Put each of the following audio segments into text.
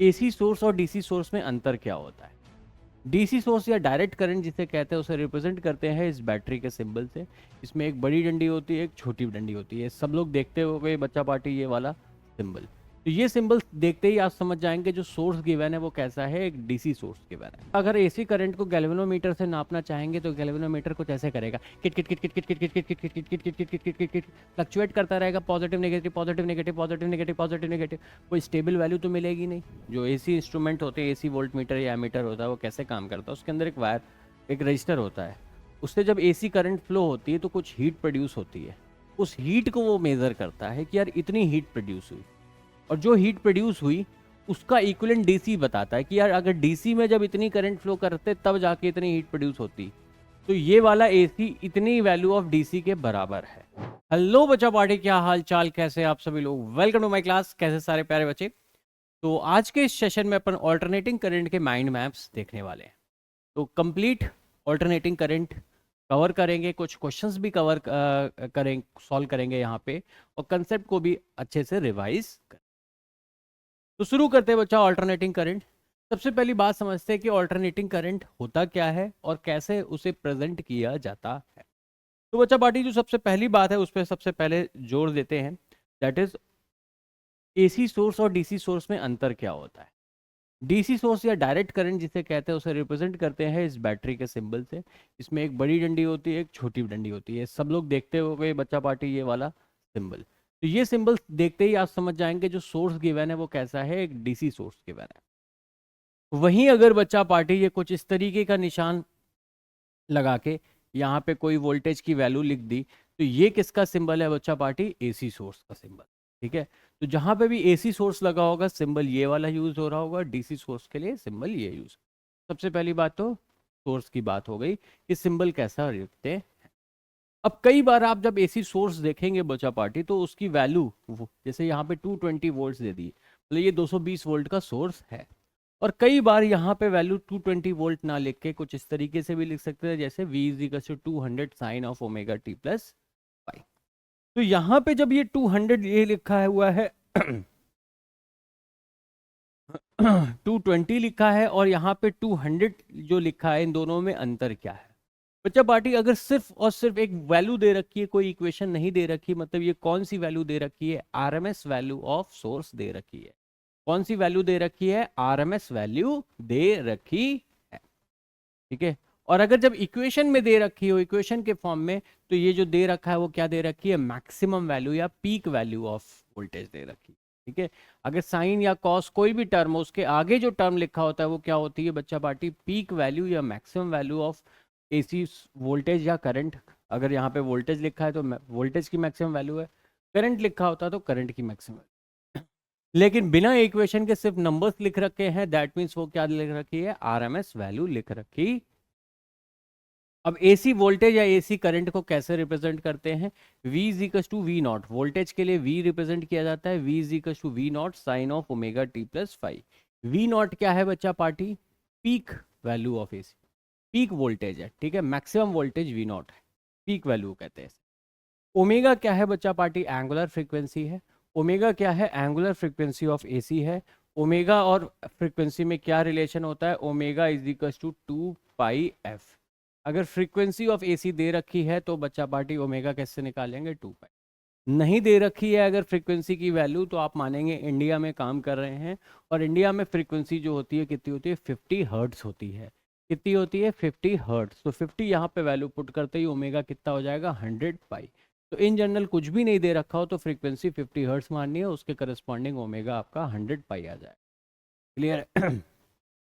AC source और DC source में अंतर क्या होता है? डीसी सोर्स या डायरेक्ट करंट जिसे कहते हैं उसे रिप्रेजेंट करते हैं इस बैटरी के सिंबल से। इसमें एक बड़ी डंडी होती है, एक छोटी डंडी होती है। सब लोग देखते होंगे बच्चा पार्टी ये वाला सिंबल। तो ये सिंबल देखते ही आप समझ जाएंगे जो सोर्स गिवन है वो कैसा है, एक डीसी सोर्स गिवन है। अगर एसी करंट को गैल्वेनोमीटर से नापना चाहेंगे तो गैल्वेनोमीटर कुछ ऐसे करेगा, kit kit kit kit kit kit kit kit kit kit kit kit kit kit kit kit kit fluctuate करता रहेगा, positive negative positive negative positive negative positive negative. कोई स्टेबल वैल्यू तो मिलेगी नहीं। जो एसी इंस्ट्रूमेंट होते हैं, एसी वोल्ट मीटर या एमीटर होता है, वो कैसे काम करता है, उसके अंदर एक वायर, एक रजिस्टर होता है। उससे जब एसी करंट फ्लो होती है तो कुछ हीट प्रोड्यूस होती है। उस हीट को वो मेज़र करता है कि यार इतनी हीट प्रोड्यूस हुई, और जो हीट प्रोड्यूस हुई उसका इक्विवेलेंट डीसी बताता है कि यार अगर डीसी में जब इतनी करंट फ्लो करते तब जाके इतनी हीट प्रोड्यूस होती। तो ये वाला एसी इतनी वैल्यू ऑफ डीसी के बराबर है। हेलो बच्चा पार्टी, क्या हाल चाल, कैसे आप सभी लोग? Welcome to my class. कैसे सारे प्यारे बच्चे? तो आज के इस सेशन में अपन ऑल्टरनेटिंग करंट के माइंड मैप्स देखने वाले हैं। तो कंप्लीट ऑल्टरनेटिंग करंट कवर करेंगे, कुछ क्वेश्चंस भी कवर करेंगे, सॉल्व करेंगे यहाँ पे, और कंसेप्ट को भी अच्छे से रिवाइज करें। तो शुरू करते हैं बच्चा ऑल्टरनेटिंग करंट। सबसे पहली बात समझते हैं कि ऑल्टरनेटिंग करंट होता क्या है और कैसे उसे प्रेजेंट किया जाता है। तो बच्चा पार्टी जो सबसे पहली बात है उस पर सबसे पहले जोर देते हैं, दैट इज एसी सोर्स और डीसी सोर्स में अंतर क्या होता है। डीसी सोर्स या डायरेक्ट करंट जिसे कहते हैं उसे रिप्रेजेंट करते हैं इस बैटरी के सिंबल से। इसमें एक बड़ी डंडी होती है, एक छोटी डंडी होती है। सब लोग देखते होंगे बच्चा पार्टी ये वाला सिंबल। तो ये सिंबल देखते ही आप समझ जाएंगे जो सोर्स गिवन है वो कैसा है, एक डीसी सोर्स गिवन है। वहीं अगर बच्चा पार्टी ये कुछ इस तरीके का निशान लगा के यहाँ पे कोई वोल्टेज की वैल्यू लिख दी, तो ये किसका सिंबल है बच्चा पार्टी? एसी सोर्स का सिंबल। ठीक है, तो जहां पे भी एसी सोर्स लगा होगा सिंबल ये वाला यूज हो रहा होगा, डीसी सोर्स के लिए सिंबल ये यूज। सबसे पहली बात तो सोर्स की बात हो गई कि सिंबल कैसा लिखते हैं। अब कई बार आप जब एसी सोर्स देखेंगे बच्चा पार्टी तो उसकी वैल्यू जैसे यहाँ पे 220 वोल्ट दे दी, मतलब ये 220 वोल्ट का सोर्स है। और कई बार यहाँ पे वैल्यू 220 वोल्ट ना लिख के कुछ इस तरीके से भी लिख सकते हैं, जैसे V = 200 sine of omega T plus pi. तो यहाँ पे जब ये 200 ये लिखा हुआ है 220 लिखा है और यहाँ पे 200 जो लिखा है, इन दोनों में अंतर क्या है बच्चा पार्टी? अगर सिर्फ और सिर्फ एक वैल्यू दे रखी है, कोई इक्वेशन नहीं दे रखी, मतलब ये कौन सी वैल्यू दे रखी है? आरएमएस वैल्यू ऑफ सोर्स दे रखी है। कौन सी वैल्यू दे रखी है? आरएमएस वैल्यू दे रखी है। ठीक है, और अगर जब इक्वेशन में दे रखी हो, इक्वेशन के फॉर्म में, तो ये जो दे रखा है वो क्या दे रखी है? मैक्सिमम वैल्यू या पीक वैल्यू ऑफ वोल्टेज दे रखी है। ठीक है, अगर साइन या कॉस कोई भी टर्म हो, उसके आगे जो टर्म लिखा होता है वो क्या होती है बच्चा पार्टी? पीक वैल्यू या maximum value of AC voltage या करंट। अगर यहाँ पे वोल्टेज लिखा है तो वोल्टेज की मैक्सिमम वैल्यू है, करंट लिखा होता है तो करंट की मैक्सिमम। लेकिन बिना इक्वेशन के सिर्फ नंबर्स लिख रखे हैं, दैट मीन्स वो क्या लिख रखी है? आरएमएस वैल्यू लिख रखी। अब एसी वोल्टेज या एसी करंट को कैसे रिप्रेजेंट करते हैं? V = V0। वोल्टेज के लिए V रिप्रेजेंट किया जाता है, V = V0 sine of omega T plus phi. V0 क्या है बच्चा party? Peak value of AC, peak voltage है। ठीक है, मैक्सिमम वोल्टेज V0 है, पीक वैल्यू कहते हैं। ओमेगा क्या है बच्चा पार्टी? एंगुलर फ्रीक्वेंसी है। ओमेगा क्या है? एंगुलर फ्रीक्वेंसी ऑफ एसी है। ओमेगा और फ्रीक्वेंसी में क्या रिलेशन होता है? Omega = 2πf। अगर फ्रीक्वेंसी ऑफ एसी दे रखी है तो बच्चा पार्टी ओमेगा कैसे निकालेंगे? 2π। नहीं दे रखी है अगर फ्रीक्वेंसी की वैल्यू, तो आप मानेंगे इंडिया में काम कर रहे हैं, और इंडिया में फ्रीक्वेंसी जो होती है कितनी होती है? 50 हर्ट्स होती है। कितनी होती है? 50 हर्ट्स। तो 50 यहाँ पे वैल्यू पुट करते ही ओमेगा कितना हो जाएगा? 100π। तो इन जनरल कुछ भी नहीं दे रखा हो तो फ्रीक्वेंसी 50 हर्ट्स माननी है, उसके करस्पॉन्डिंग ओमेगा आपका 100π आ जाए। क्लियर?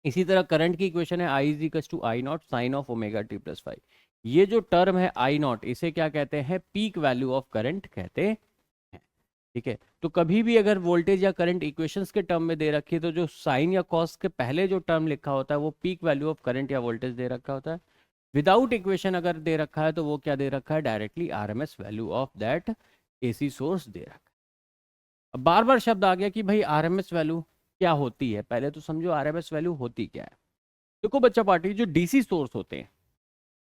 इसी तरह करंट की इक्वेशन है I = I0 sine of omega T plus phi. ये जो टर्म है I0, इसे क्या कहते हैं? पीक वैल्यू ऑफ करंट कहते हैं। ठीक है, तो कभी भी अगर वोल्टेज या करंट इक्वेशंस के टर्म में दे रखी है तो जो साइन या कॉस के पहले जो टर्म लिखा होता है वो पीक वैल्यू ऑफ करंट या वोल्टेज दे रखा होता है। विदाउट इक्वेशन अगर दे रखा है तो वो क्या दे रखा है? Directly RMS value of that AC source दे रखा है। अब बार बार शब्द आ गया कि भाई आरएमएस वैल्यू क्या होती है, पहले तो समझो आरएमएस वैल्यू होती क्या है। देखो बच्चा पार्टी, जो डीसी सोर्स होते हैं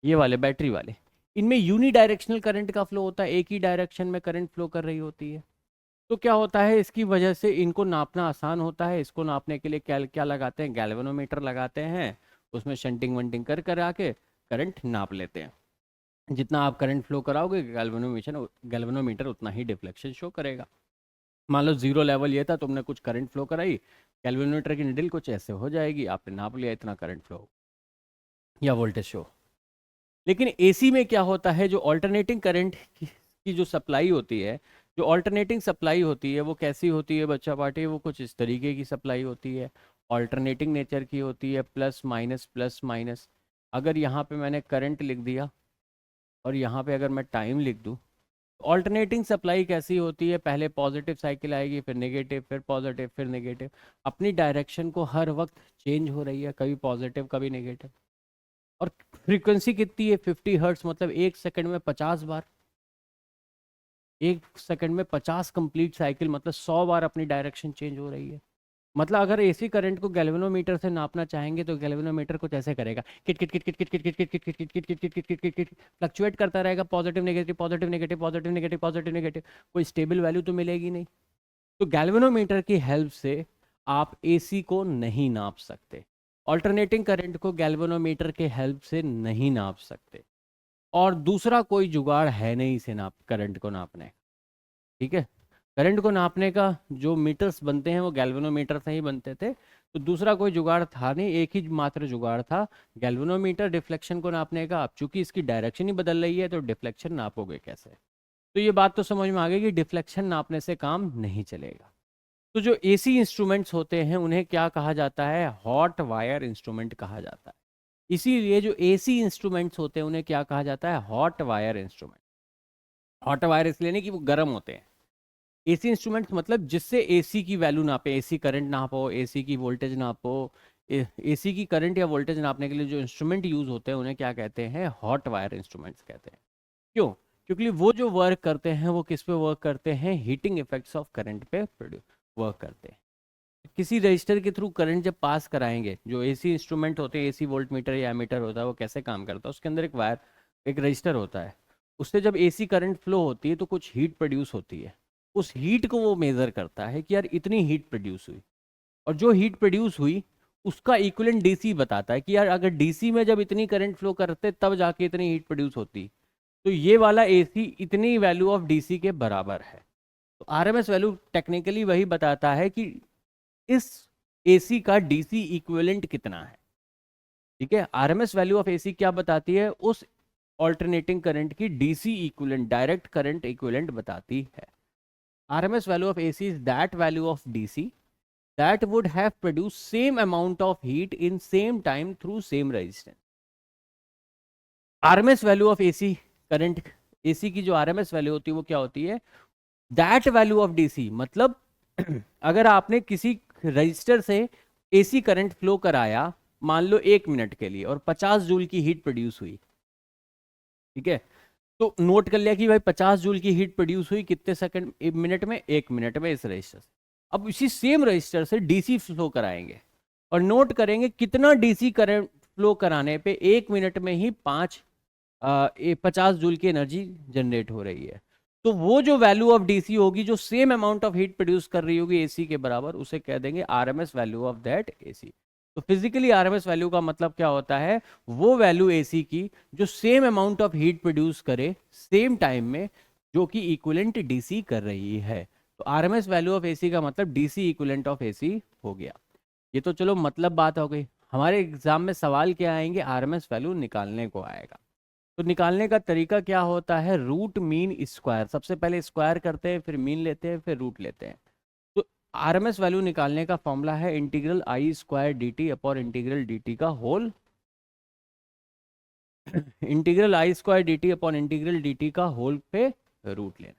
ये वाले बैटरी वाले, इनमें यूनी डायरेक्शनल करंट का फ्लो होता है, एक ही डायरेक्शन में करंट फ्लो कर रही होती है। तो क्या होता है, इसकी वजह से इनको नापना आसान होता है। इसको नापने के लिए क्या क्या लगाते हैं, गैल्वेनोमीटर लगाते हैं, उसमें शंटिंग वंटिंग कर कर आके करंट नाप लेते हैं। जितना आप करंट फ्लो कराओगे गैल्वेनोमीटर उतना ही डिफ्लेक्शन शो करेगा। मान लो जीरो लेवल ये था, तुमने कुछ करंट फ्लो कराई, गैल्वेनोमीटर की निडल कुछ ऐसे हो जाएगी, आपने नाप लिया इतना करंट फ्लो या वोल्टेज शो। लेकिन एसी में क्या होता है, जो ऑल्टरनेटिंग करंट की जो सप्लाई होती है, जो ऑल्टरनेटिंग सप्लाई होती है वो कैसी होती है बच्चा पार्टी, वो कुछ इस तरीके की सप्लाई होती है, ऑल्टरनेटिंग नेचर की होती है, प्लस माइनस प्लस माइनस। अगर यहाँ पे मैंने करंट लिख दिया और यहाँ पे अगर मैं टाइम लिख दूँ, ऑल्टरनेटिंग सप्लाई कैसी होती है, पहले पॉजिटिव साइकिल आएगी, फिर नेगेटिव, फिर पॉजिटिव, फिर नेगेटिव, अपनी डायरेक्शन को हर वक्त चेंज हो रही है, कभी पॉजिटिव कभी नेगेटिव। और फ्रीक्वेंसी कितनी है, 50 हर्ट्स, मतलब 1 सेकंड में 50 बार, 1 सेकंड में 50 कंप्लीट साइकिल, मतलब 100 बार अपनी डायरेक्शन चेंज हो रही है। मतलब अगर एसी करंट को गैल्वेनोमीटर से नापना चाहेंगे तो गैल्वेनोमीटर कुछ ऐसे करेगा, kit kit kit kit kit kit kit kit kit kit kit kit kit kit kit kit fluctuate करता रहेगा, positive negative positive negative positive negative positive negative, कोई स्टेबल वैल्यू तो मिलेगी नहीं। तो गैल्वेनोमीटर की हेल्प से आप एसी को नहीं नाप सकते, ऑल्टरनेटिंग करंट को गैल्वेनोमीटर के हेल्प से नहीं नाप सकते, और दूसरा कोई जुगाड़ है नहीं इसे नाप करंट को नापने। ठीक है, करंट को नापने का जो मीटर्स बनते हैं वो गैल्वेनोमीटर से ही बनते थे, तो दूसरा कोई जुगाड़ था नहीं, एक ही मात्र जुगाड़ था गैल्वेनोमीटर डिफ्लेक्शन को नापने का। अब चूंकि इसकी डायरेक्शन ही बदल रही है तो डिफ्लेक्शन नापोगे कैसे। तो ये बात तो समझ में आ गई कि डिफ्लेक्शन नापने से काम नहीं चलेगा। तो जो एसी इंस्ट्रूमेंट्स होते हैं उन्हें क्या कहा जाता है, हॉट वायर इंस्ट्रूमेंट कहा जाता है। इसीलिए जो एसी इंस्ट्रूमेंट्स होते हैं उन्हें क्या कहा जाता है, hot wire instrument. Hot wire इसलिए नहीं कि वो गर्म होते हैं, एसी इंस्ट्रूमेंट्स मतलब जिससे एसी की वैल्यू नापे, एसी करंट नापो, एसी की वोल्टेज नापो, एसी की करंट या वोल्टेज नापने के लिए जो इंस्ट्रूमेंट यूज होते हैं उन्हें क्या कहते हैं, हॉट वायर इंस्ट्रूमेंट्स कहते हैं। क्यों, क्योंकि वो जो वर्क करते हैं वो किस पे वर्क करते हैं, हीटिंग इफेक्ट्स ऑफ करंट पे वर्क करते हैं। किसी रजिस्टर के थ्रू करंट जब पास कराएंगे, जो एसी इंस्ट्रूमेंट होते हैं, एसी वोल्ट मीटर या एमीटर होता है, वो कैसे काम करता है, उसके अंदर एक वायर, एक रजिस्टर होता है, उससे जब एसी करंट फ्लो होती है तो कुछ हीट प्रोड्यूस होती है, उस हीट को वो मेजर करता है कि यार इतनी हीट प्रोड्यूस हुई, और जो हीट प्रोड्यूस हुई उसका इक्विवेलेंट डीसी बताता है कि यार अगर डीसी में जब इतनी करंट फ्लो करते तब जाके इतनी हीट प्रोड्यूस होती, तो ये वाला एसी इतनी वैल्यू ऑफ डीसी के बराबर है। तो आरएमएस वैल्यू टेक्निकली वही बताता है कि इस एसी का डीसी इक्विवेलेंट कितना है। ठीक है, आरएमएस वैल्यू ऑफ एसी क्या बताती है, उस ऑल्टरनेटिंग करंट की DC equivalent, direct current equivalent बताती है। RMS value of AC is that value of DC that would have produced same amount of heat in same time through same resistance. RMS value of AC current, AC की जो RMS value होती है वो क्या होती है, that value of DC, मतलब अगर आपने किसी रजिस्टर से AC करंट फ्लो कराया मान लो 1 मिनट के लिए और 50 जूल की हीट प्रोड्यूस हुई, ठीक है, तो नोट कर लिया कि भाई 50 जूल की हीट प्रोड्यूस हुई कितने सेकंड, 1 मिनट में, 1 मिनट में इस रजिस्टर से। अब इसी सेम रजिस्टर से डीसी फ्लो कराएंगे और नोट करेंगे कितना डीसी करंट फ्लो कराने पे 1 मिनट में ही 50 जूल की एनर्जी जनरेट हो रही है। तो वो जो वैल्यू ऑफ डीसी होगी जो same amount of heat produce कर रही होगी एसी के बराबर, उसे कह देंगे RMS value of that AC. तो फिजिकली आरएमएस वैल्यू का मतलब क्या होता है, वो वैल्यू एसी की जो same amount of heat produce करे सेम टाइम में, जो कि इक्विवेलेंट डीसी कर रही है। तो आरएमएस वैल्यू ऑफ एसी का मतलब डीसी इक्विवेलेंट ऑफ एसी हो गया। ये तो चलो मतलब बात हो गई। हमारे एग्जाम में सवाल क्या आएंगे, आरएमएस वैल्यू निकालने को आएगा। तो निकालने का तरीका क्या होता है, रूट मीन स्क्वायर, सबसे पहले स्क्वायर करते हैं, फिर मीन लेते हैं, फिर रूट लेते हैं। तो आरएमएस वैल्यू निकालने का फॉर्मूला है integral I square D T upon integral D T का whole, integral I square D T upon integral D T का होल पे रूट लेना।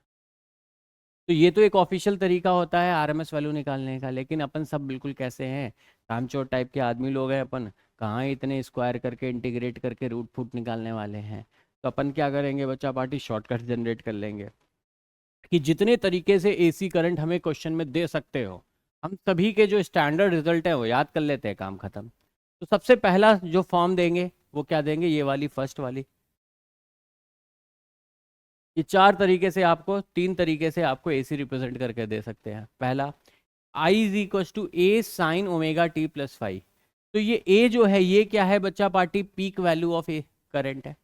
तो ये तो एक ऑफिशियल तरीका होता है आरएमएस वैल्यू निकालने का, लेकिन अपन सब बिल्कुल कैसे हैं, कामचोर टाइप के आदमी लोग हैं अपन, कहाँ इतने स्क्वायर करके इंटीग्रेट करके रूट फूट निकालने वाले हैं। तो अपन क्या करेंगे बच्चा पार्टी, शॉर्टकट जनरेट कर लेंगे कि जितने तरीके से एसी करंट हमें क्वेश्चन में दे सकते हो, हम सभी के जो स्टैंडर्ड रिजल्ट है वो याद कर लेते हैं, काम खत्म। तो सबसे पहला जो फॉर्म देंगे वो क्या देंगे, ये वाली फर्स्ट वाली, ये चार तरीके से आपको, तीन तरीके से आपको AC रिप्रेजेंट करके दे सकते हैं। पहला, I is equal to A sine omega T plus phi. तो ये A जो है ये क्या है बच्चा party, peak value of a current है।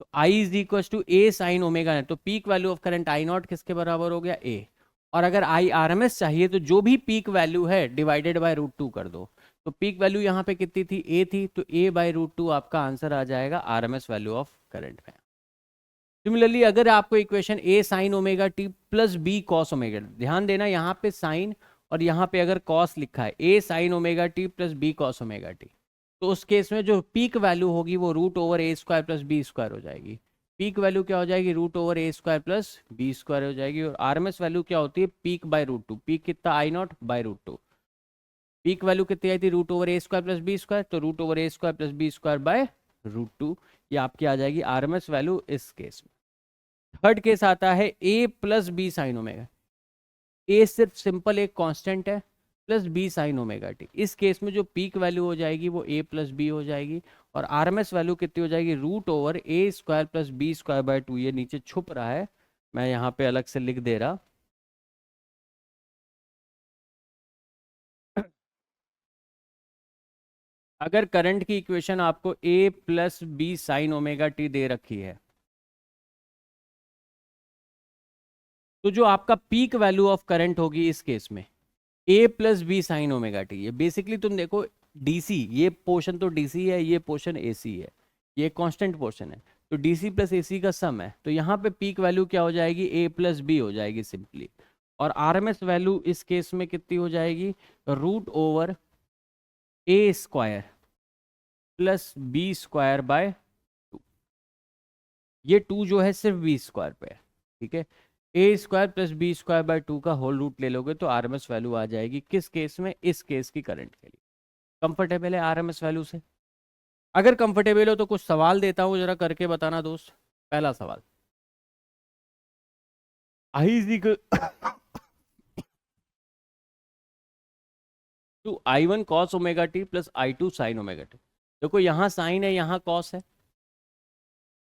तो I is equal to A sine omega है, तो peak value of current I naught किसके बराबर हो गया, ए। और अगर आई आर एम एस चाहिए तो जो भी पीक वैल्यू है डिवाइडेड बाय रूट टू कर दो। तो पीक वैल्यू यहाँ पे कितनी थी, ए थी, तो ए बाय रूट टू आपका आंसर आ जाएगा R M S value of current में। सिमिलरली अगर आपको equation A sine omega T plus B cos omega, ध्यान देना यहाँ पे साइन और यहाँ पे अगर कॉस लिखा है, A sine omega T plus B cos omega T, तो उस केस में जो पीक वैल्यू होगी वो root over A square plus B square हो जाएगी। पीक वैल्यू क्या हो जाएगी, root over A square plus B square हो जाएगी। और आरएमएस वैल्यू क्या होती है, peak by root two. Peak कितना, I naught by root two. Peak value कितनी आई थी, root over A square plus B square, तो root over A square plus B square by root two, ये आपकी आ जाएगी आरएमएस वैल्यू इस केस में। थर्ड केस आता है A plus B sine omega. A सिर्फ सिंपल एक कांस्टेंट है, plus B sine omega t. इस केस में जो पीक वैल्यू हो जाएगी वो ए प्लस बी हो जाएगी, और आरएमएस वैल्यू कितनी हो जाएगी, root over A square plus B square by two. ये नीचे छुप रहा है, मैं यहाँ पे अलग से लिख दे रहा। अगर करंट की इक्वेशन आपको A plus B sine omega T दे रखी है, तो जो आपका पीक वैल्यू ऑफ करंट होगी इस केस में A plus B sine omega T. ये बेसिकली तुम देखो डीसी, ये पोर्शन तो डीसी है, ये पोर्शन एसी है, ये कांस्टेंट पोर्शन है, तो डीसी प्लस एसी का सम है। तो यहाँ पे पीक वैल्यू क्या हो जाएगी, ए प्लस बी हो जाएगी सिंपली। और आरएमएस वैल्यू इस केस में कितनी हो जाएगी, root over A square plus B square by two. ये टू जो है सिर्फ बी स्क्वायर पे है, ठीक है। A square plus B square by two का होल रूट ले लोगे तो आरएमएस वैल्यू आ जाएगी किस केस में, इस केस की करंट के लिए। कंफर्टेबल है आरएमएस वैल्यू से? अगर कंफर्टेबल हो तो कुछ सवाल देता हूँ, जरा करके बताना दोस्त। पहला सवाल, I is equal to I one cos omega T plus I two sine omega T. देखो यहाँ साइन है, यहाँ कॉस है,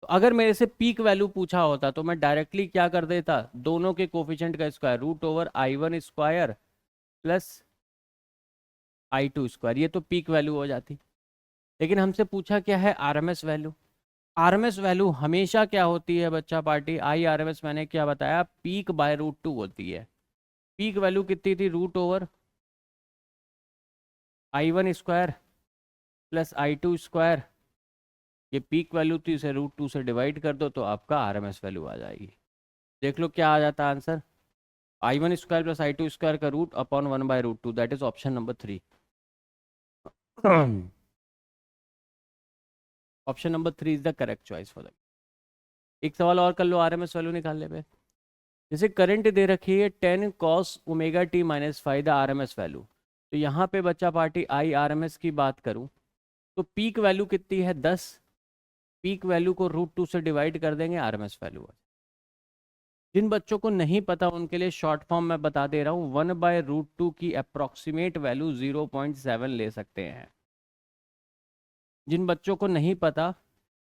तो अगर मेरे से पीक वैल्यू पूछा होता तो मैं डायरेक्टली क्या कर देता, दोनों के कोफिशिएंट का square, root over I one square plus I two square, ये तो पीक वैल्यू हो जाती। लेकिन हमसे पूछा क्या है, आरएमएस वैल्यू। आरएमएस वैल्यू हमेशा क्या होती है बच्चा पार्टी, आई आरएमएस मैंने क्या बताया, पीक बाय रूट टू होती है। पीक वैल्यू कितनी थी, root over I one square plus I two square, ये पीक वैल्यू थी, इसे रूट टू से डिवाइड कर दो तो आपका आरएमएस वैल्यू आ जाएगी। देख लो क्या आ जाता है answer, I one square plus I two square का root upon one by root two, that is option number 3। Option number 3 is the correct choice for the. एक सवाल और कर लो आरएमएस वैल्यू निकालने पे। जैसे करंट दे रखी है 10 cos omega t minus 5 the RMS value. तो यहाँ पे बच्चा पार्टी आई आरएमएस की बात करूँ तो पीक वैल्यू कितनी है, 10। पीक वैल्यू को रूट टू से डिवाइड कर देंगे, आरएमएस वैल्यू। जिन बच्चों को नहीं पता उनके लिए शॉर्ट फॉर्म में बता दे रहा हूँ, 1/√2 की अप्रॉक्सीमेट वैल्यू 0.7 ले सकते हैं। जिन बच्चों को नहीं पता,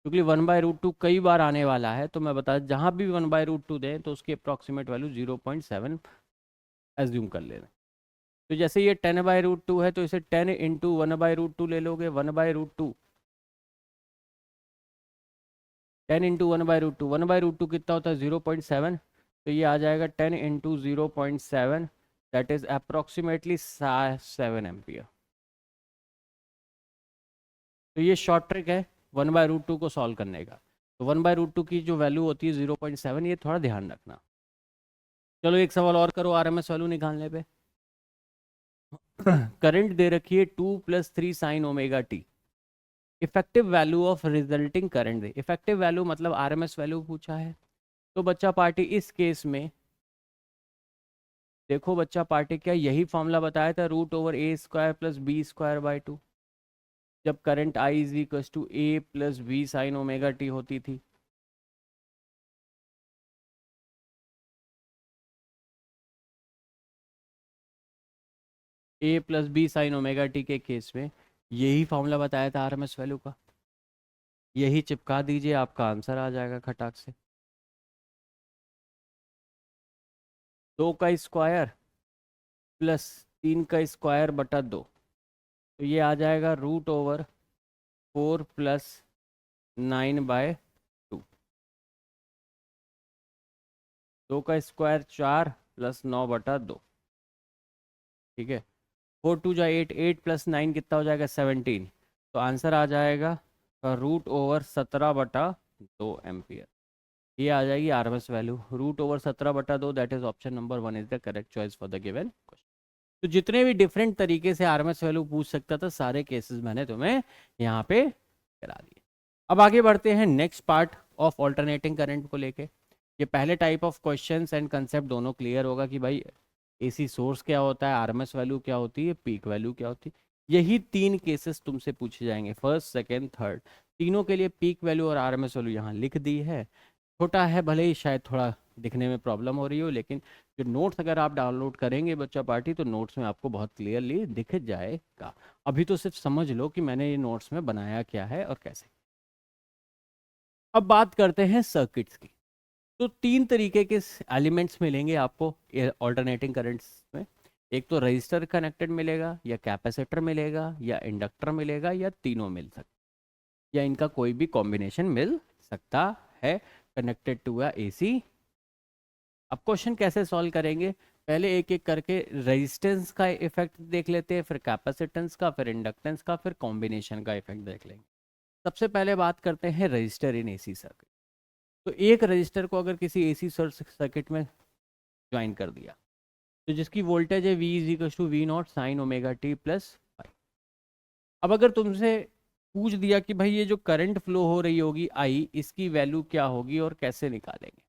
क्योंकि 1/√2 कई बार आने वाला है, तो मैं बता, जहाँ भी 1/√2 दें तो उसकी अप्रॉक्सीमेट वैल्यू 0.7 एज्यूम कर ले रहे हैं। तो जैसे ये 10/√2 है तो इसे 10 इंटू 1/√2 ले लोगे, 1/√2, 10 इंटू 1/√2, 1/√2 कितना होता है 0.7, तो ये आ जाएगा 10 into 0.7, that is approximately 7 ampere. तो ये शॉर्ट ट्रिक है 1/√2 को सॉल्व करने का। तो 1/√2 की जो वैल्यू होती है 0.7, ये थोड़ा ध्यान रखना। चलो एक सवाल और करो आरएमएस वैल्यू निकालने पे। करंट दे रखी है 2 + 3 sign omega T. Effective value of resulting current they, effective value मतलब आरएमएस वैल्यू पूछा है। तो बच्चा पार्टी इस केस में देखो, बच्चा पार्टी क्या यही फॉर्मूला बताया था, root over A square plus B square by two, जब current I is equal to A plus B sine omega T होती थी। A plus B sine omega T के केस में यही फॉर्मूला बताया था आरएमएस वैल्यू का, यही चिपका दीजिए, आपका आंसर आ जाएगा खटाक से। 2 का स्क्वायर प्लस 3 का स्क्वायर बटा 2, तो ये आ जाएगा √4 प्लस 9/2। 2 का स्क्वायर 4 प्लस 9/2, ठीक है। 4 2 जा 8, 8 प्लस 9 कितना हो जाएगा 17, तो आंसर आ जाएगा √17/2 एम्पियर। ये आ जाएगी RMS value √17/2। That is option number 1 is the correct choice for the given question. तो जितने भी डिफरेंट तरीके से आरएमएस वैल्यू पूछ सकता था, सारे केसेस मैंने तुम्हें यहाँ पे करा दिए। अब आगे बढ़ते हैं next part of alternating current को लेके। ये पहले type of questions and concept दोनों क्लियर होगा कि भाई एसी सोर्स क्या होता है, आरएमएस वैल्यू क्या होती है, पीक वैल्यू क्या होती है। यही 3 केसेस तुमसे पूछे जाएंगे, फर्स्ट सेकेंड थर्ड। तीनों के लिए पीक वैल्यू और आरएमएस वैल्यू यहाँ लिख दी है। छोटा है भले ही शायद थोड़ा दिखने में प्रॉब्लम हो रही हो, लेकिन जो नोट्स अगर आप डाउनलोड करेंगे बच्चा पार्टी, तो नोट्स में आपको बहुत क्लियरली दिख जाएगा। अभी तो सिर्फ समझ लो कि मैंने ये नोट्स में बनाया क्या है और कैसे। अब बात करते हैं सर्किट्स की। तो 3 तरीके के एलिमेंट्स मिलेंगे आपको ऑल्टरनेटिंग करंट्स में। एक तो रजिस्टर कनेक्टेड मिलेगा, या कैपेसिटर मिलेगा, या इंडक्टर मिलेगा, या तीनों मिल सकते, या इनका कोई भी कॉम्बिनेशन मिल सकता है कनेक्टेड टू अ एसी। अब क्वेश्चन कैसे सॉल्व करेंगे, पहले एक एक करके रेजिस्टेंस का इफेक्ट देख लेते हैं, फिर कैपेसिटेंस का, फिर इंडक्टेंस का, फिर कॉम्बिनेशन का इफेक्ट देख लेंगे। सबसे पहले बात करते हैं रजिस्टर इन एसी सर्किट। तो एक रजिस्टर को अगर किसी एसी सर्किट में ज्वाइन कर दिया, तो जिसकी वोल्टेज है V = V0 sin ωt plus phi. अब अगर तुमसे पूछ दिया कि भाई ये जो करंट फ्लो हो रही होगी I, इसकी वैल्यू क्या होगी और कैसे निकालेंगे,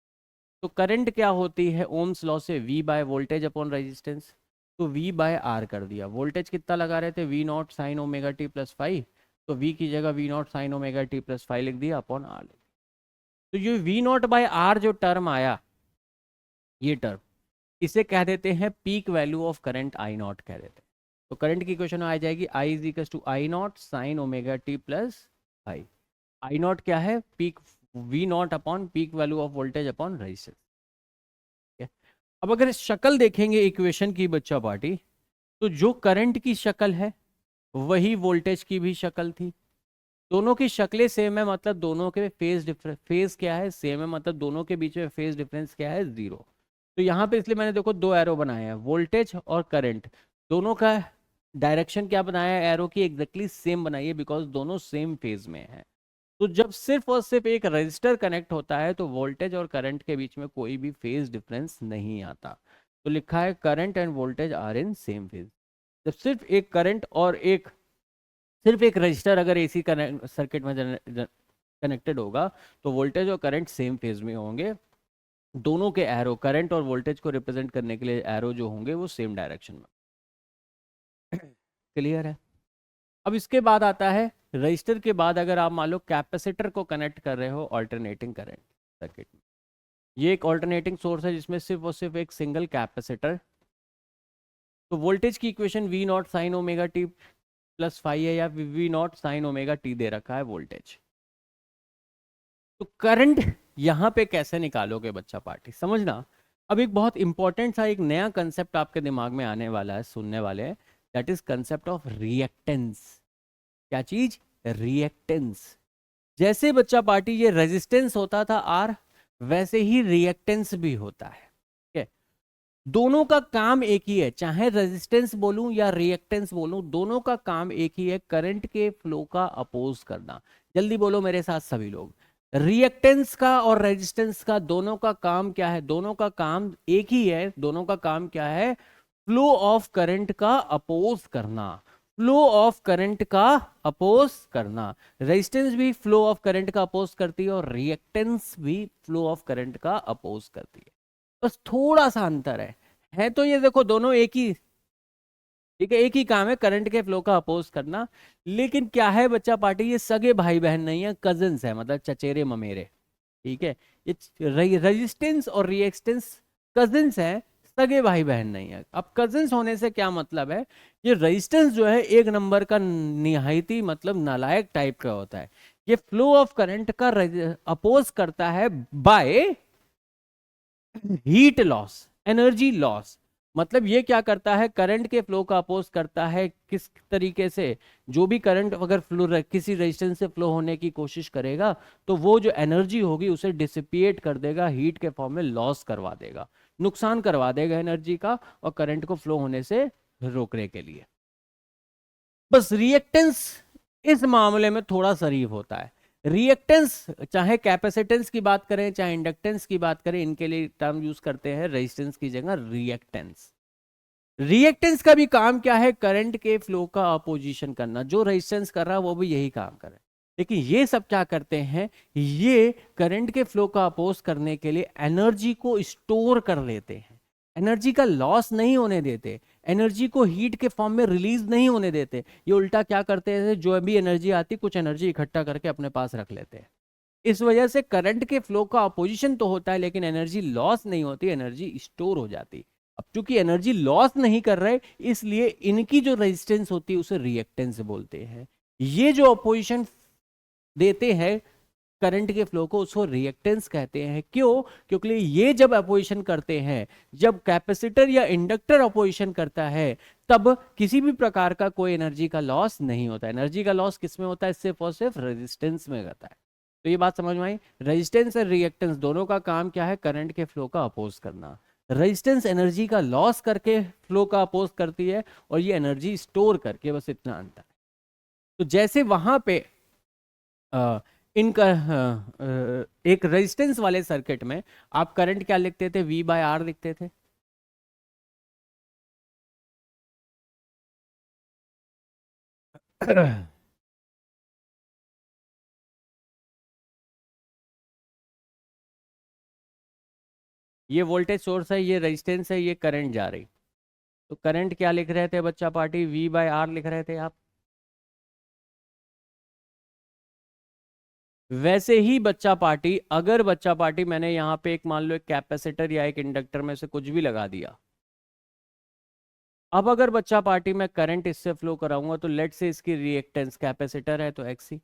तो करंट क्या होती है ओम्स लॉ से, V by voltage upon resistance. तो V बाय R कर दिया, वोल्टेज कितना लगा रहे थे V0 sin ωt plus phi, तो V की जगह V0 sin ωt plus phi लिख दिया अपॉन R। तो ये V0 बाय R जो टर्म आया, ये टर्म, इसे कह देते हैं peak value of current I0 कह देते हैं। तो करंट की इक्वेशन आ जाएगी I = I0 sin ωt plus phi. I0 क्या है, peak V0 upon peak value of voltage upon resistance. अब अगर शक्ल देखेंगे इक्वेशन की बच्चा पार्टी, तो जो करंट की शक्ल है वही वोल्टेज की भी शक्ल थी। दोनों की शक्लें सेम है, मतलब दोनों के फेज डिफरेंस, फेज क्या है सेम है, मतलब दोनों के बीच में फेज डिफरेंस क्या है 0। तो यहाँ पे इसलिए मैंने देखो 2 एरो बनाए हैं, वोल्टेज और करंट, दोनों का डायरेक्शन क्या बनाया है, एरो की एग्जैक्टली सेम बनाई है, बिकॉज दोनों सेम फेज में है। तो जब सिर्फ और सिर्फ एक रजिस्टर कनेक्ट होता है, तो वोल्टेज और करंट के बीच में कोई भी फेज डिफरेंस नहीं आता। तो लिखा है current and voltage are in same phase. जब सिर्फ एक करंट और सिर्फ एक रजिस्टर अगर एसी सर्किट में कनेक्टेड होगा, तो वोल्टेज और करंट सेम फेज में होंगे। दोनों के एरो, करंट और वोल्टेज को रिप्रेजेंट करने के लिए एरो जो होंगे वो सेम डायरेक्शन में। क्लियर है। अब इसके बाद आता है रजिस्टर के बाद अगर आप मान लो कैपेसिटर को कनेक्ट कर रहे हो ऑल्टरनेटिंग करंट सर्किट में। ये एक ऑल्टरनेटिंग सोर्स है जिसमें सिर्फ और सिर्फ एक सिंगल कैपेसिटर। तो वोल्टेज की equation V0 sin ωt plus phi है, या V0 sin ωt दे रखा है वोल्टेज। तो करंट यहां पे कैसे निकालोगे बच्चा पार्टी, समझना। अब एक बहुत इंपॉर्टेंट सा एक नया कंसेप्ट आपके दिमाग में आने वाला है, सुनने वाले हैं, that is concept of reactance. क्या चीज, रिएक्टेंस। जैसे बच्चा पार्टी ये रेजिस्टेंस होता था R, वैसे ही रिएक्टेंस भी होता है। ठीक है, दोनों का काम एक ही है, चाहे रेजिस्टेंस बोलूं या रिएक्टेंस बोलूं, दोनों का काम एक ही है, करंट के फ्लो का अपोज करना। जल्दी बोलो मेरे साथ सभी लोग, रिएक्टेंस का और रेजिस्टेंस का दोनों का काम क्या है, दोनों का काम एक ही है। दोनों का काम क्या है, फ्लो ऑफ करंट का अपोज करना, फ्लो ऑफ करंट का अपोज करना। रेजिस्टेंस भी फ्लो ऑफ करंट का अपोज करती है और रिएक्टेंस भी फ्लो ऑफ करंट का अपोज करती है। बस थोड़ा सा अंतर है तो ये देखो दोनों एक ही, ठीक है, एक ही काम है, करंट के फ्लो का अपोज करना। लेकिन क्या है बच्चा पार्टी, ये सगे भाई बहन नहीं है, कजिन्स है, मतलब चचेरे ममेरे। ठीक है, ये रेजिस्टेंस और रिएक्टेंस कजिन्स है, सगे भाई बहन नहीं है। अब कजिन्स होने से क्या मतलब है, ये रेजिस्टेंस जो है एक नंबर का निहायती मतलब नालायक टाइप का होता है। ये फ्लो ऑफ करंट का अपोज करता है by heat loss. Energy loss मतलब ये क्या करता है, करंट के फ्लो का अपोज करता है। किस तरीके से, जो भी करंट अगर फ्लो किसी रेजिस्टेंस से फ्लो होने की कोशिश करेगा तो वो जो एनर्जी होगी उसे डिसिपिएट कर देगा, हीट के फॉर्म में लॉस करवा देगा, नुकसान करवा देगा एनर्जी का, और करंट को फ्लो होने से रोकने के लिए। बस रिएक्टेंस इस मामले में थोड़ा शरीफ होता है। रिएक्टेंस चाहे कैपेसिटेंस की बात करें चाहे इंडक्टेंस की बात करें, इनके लिए टर्म यूज करते हैं रेजिस्टेंस की जगह रिएक्टेंस। रिएक्टेंस का भी काम क्या है, करंट के फ्लो का अपोजिशन करना। जो रेजिस्टेंस कर रहा है वो भी यही काम करे, लेकिन ये सब क्या करते हैं, ये करंट के फ्लो का अपोज करने के लिए एनर्जी को स्टोर कर लेते हैं, एनर्जी का लॉस नहीं होने देते, एनर्जी को हीट के फॉर्म में रिलीज नहीं होने देते। ये उल्टा क्या करते हैं, जो भी एनर्जी आती कुछ एनर्जी इकट्ठा करके अपने पास रख लेते हैं। इस वजह से करंट के फ्लो का अपोजिशन तो होता है लेकिन एनर्जी लॉस नहीं होती, एनर्जी स्टोर हो जाती। अब चूंकि एनर्जी लॉस नहीं कर रहे इसलिए इनकी जो रेजिस्टेंस होती है उसे रिएक्टेंस बोलते हैं। ये जो अपोजिशन देते हैं करंट के फ्लो को उसको रिएक्टेंस कहते हैं। क्यों? क्योंकि ये जब अपोजिशन करते हैं, जब कैपेसिटर या इंडक्टर अपोजिशन करता है तब किसी भी प्रकार का कोई एनर्जी का लॉस नहीं होता। एनर्जी का लॉस किस में होता है, सिर्फ और सिर्फ रेजिस्टेंस में होता है। तो ये बात समझ में आई। रेजिस्टेंस और रिएक्टेंस दोनों का काम क्या है, करंट के फ्लो का अपोज करना। रेजिस्टेंस एनर्जी का लॉस करके फ्लो का अपोज करती है और ये एनर्जी स्टोर करके, बस इतना अंतर है। तो जैसे वहां पे इनका एक रेजिस्टेंस वाले सर्किट में आप करंट क्या लिखते थे, V बाय आर लिखते थे। ये वोल्टेज सोर्स है, ये रेजिस्टेंस है, ये करंट जा रही। तो करंट क्या लिख रहे थे बच्चा पार्टी, V बाय आर लिख रहे थे आप। वैसे ही बच्चा पार्टी, अगर बच्चा पार्टी मैंने यहाँ पे एक मान लो एक कैपेसिटर या एक इंडक्टर में से कुछ भी लगा दिया, अब अगर बच्चा पार्टी में करंट इससे फ्लो कराऊंगा तो लेट से इसकी रिएक्टेंस कैपेसिटर है तो एक्सी,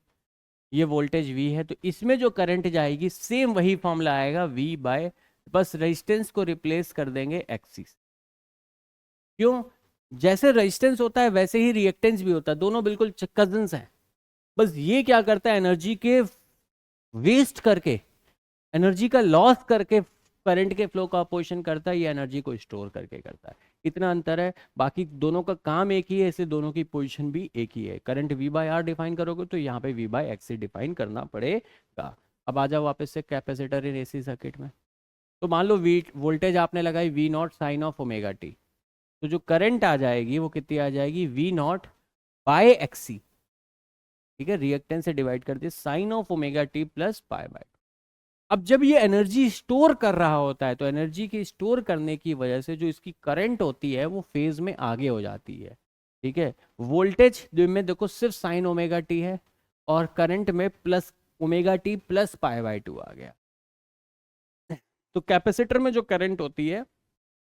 ये वोल्टेज V है, तो इसमें जो करंट जाएगी सेम वही फॉर्मूला आएगा V बाय, बस रेजिस्टेंस को रिप्लेस कर देंगे एक्सी। क्यों? जैसे रेजिस्टेंस होता है वैसे ही रिएक्टेंस भी होता है, दोनों बिल्कुल कजन्स हैं। बस ये क्या करता है, एनर्जी के वेस्ट करके, एनर्जी का लॉस करके करंट के फ्लो का अपोजिशन करता है, ये एनर्जी को स्टोर करके करता है। इतना अंतर है, बाकी दोनों का काम एक ही है, इसलिए दोनों की पोजीशन भी एक ही है। Current V by R define करोगे तो यहाँ पे V बाय एक्स डिफाइन करना पड़ेगा। अब आ जाओ वापस से कैपेसिटर इन एसी सर्किट में। तो मान लो वी वोल्टेज आपने लगाई V naught sine of omega T, तो जो करंट आ जाएगी वो कितनी आ जाएगी, V नॉट बाय एक्सी। ठीक है, रिएक्टेंस से डिवाइड कर दिए, sine of omega T plus pi by. अब जब ये एनर्जी स्टोर कर रहा होता है तो एनर्जी के स्टोर करने की वजह से जो इसकी करंट होती है वो फेज में आगे हो जाती है। ठीक है, वोल्टेज में देखो सिर्फ साइन ओमेगा टी है और करंट में plus omega T plus pi by 2 आ गया। तो कैपेसिटर में जो करंट होती है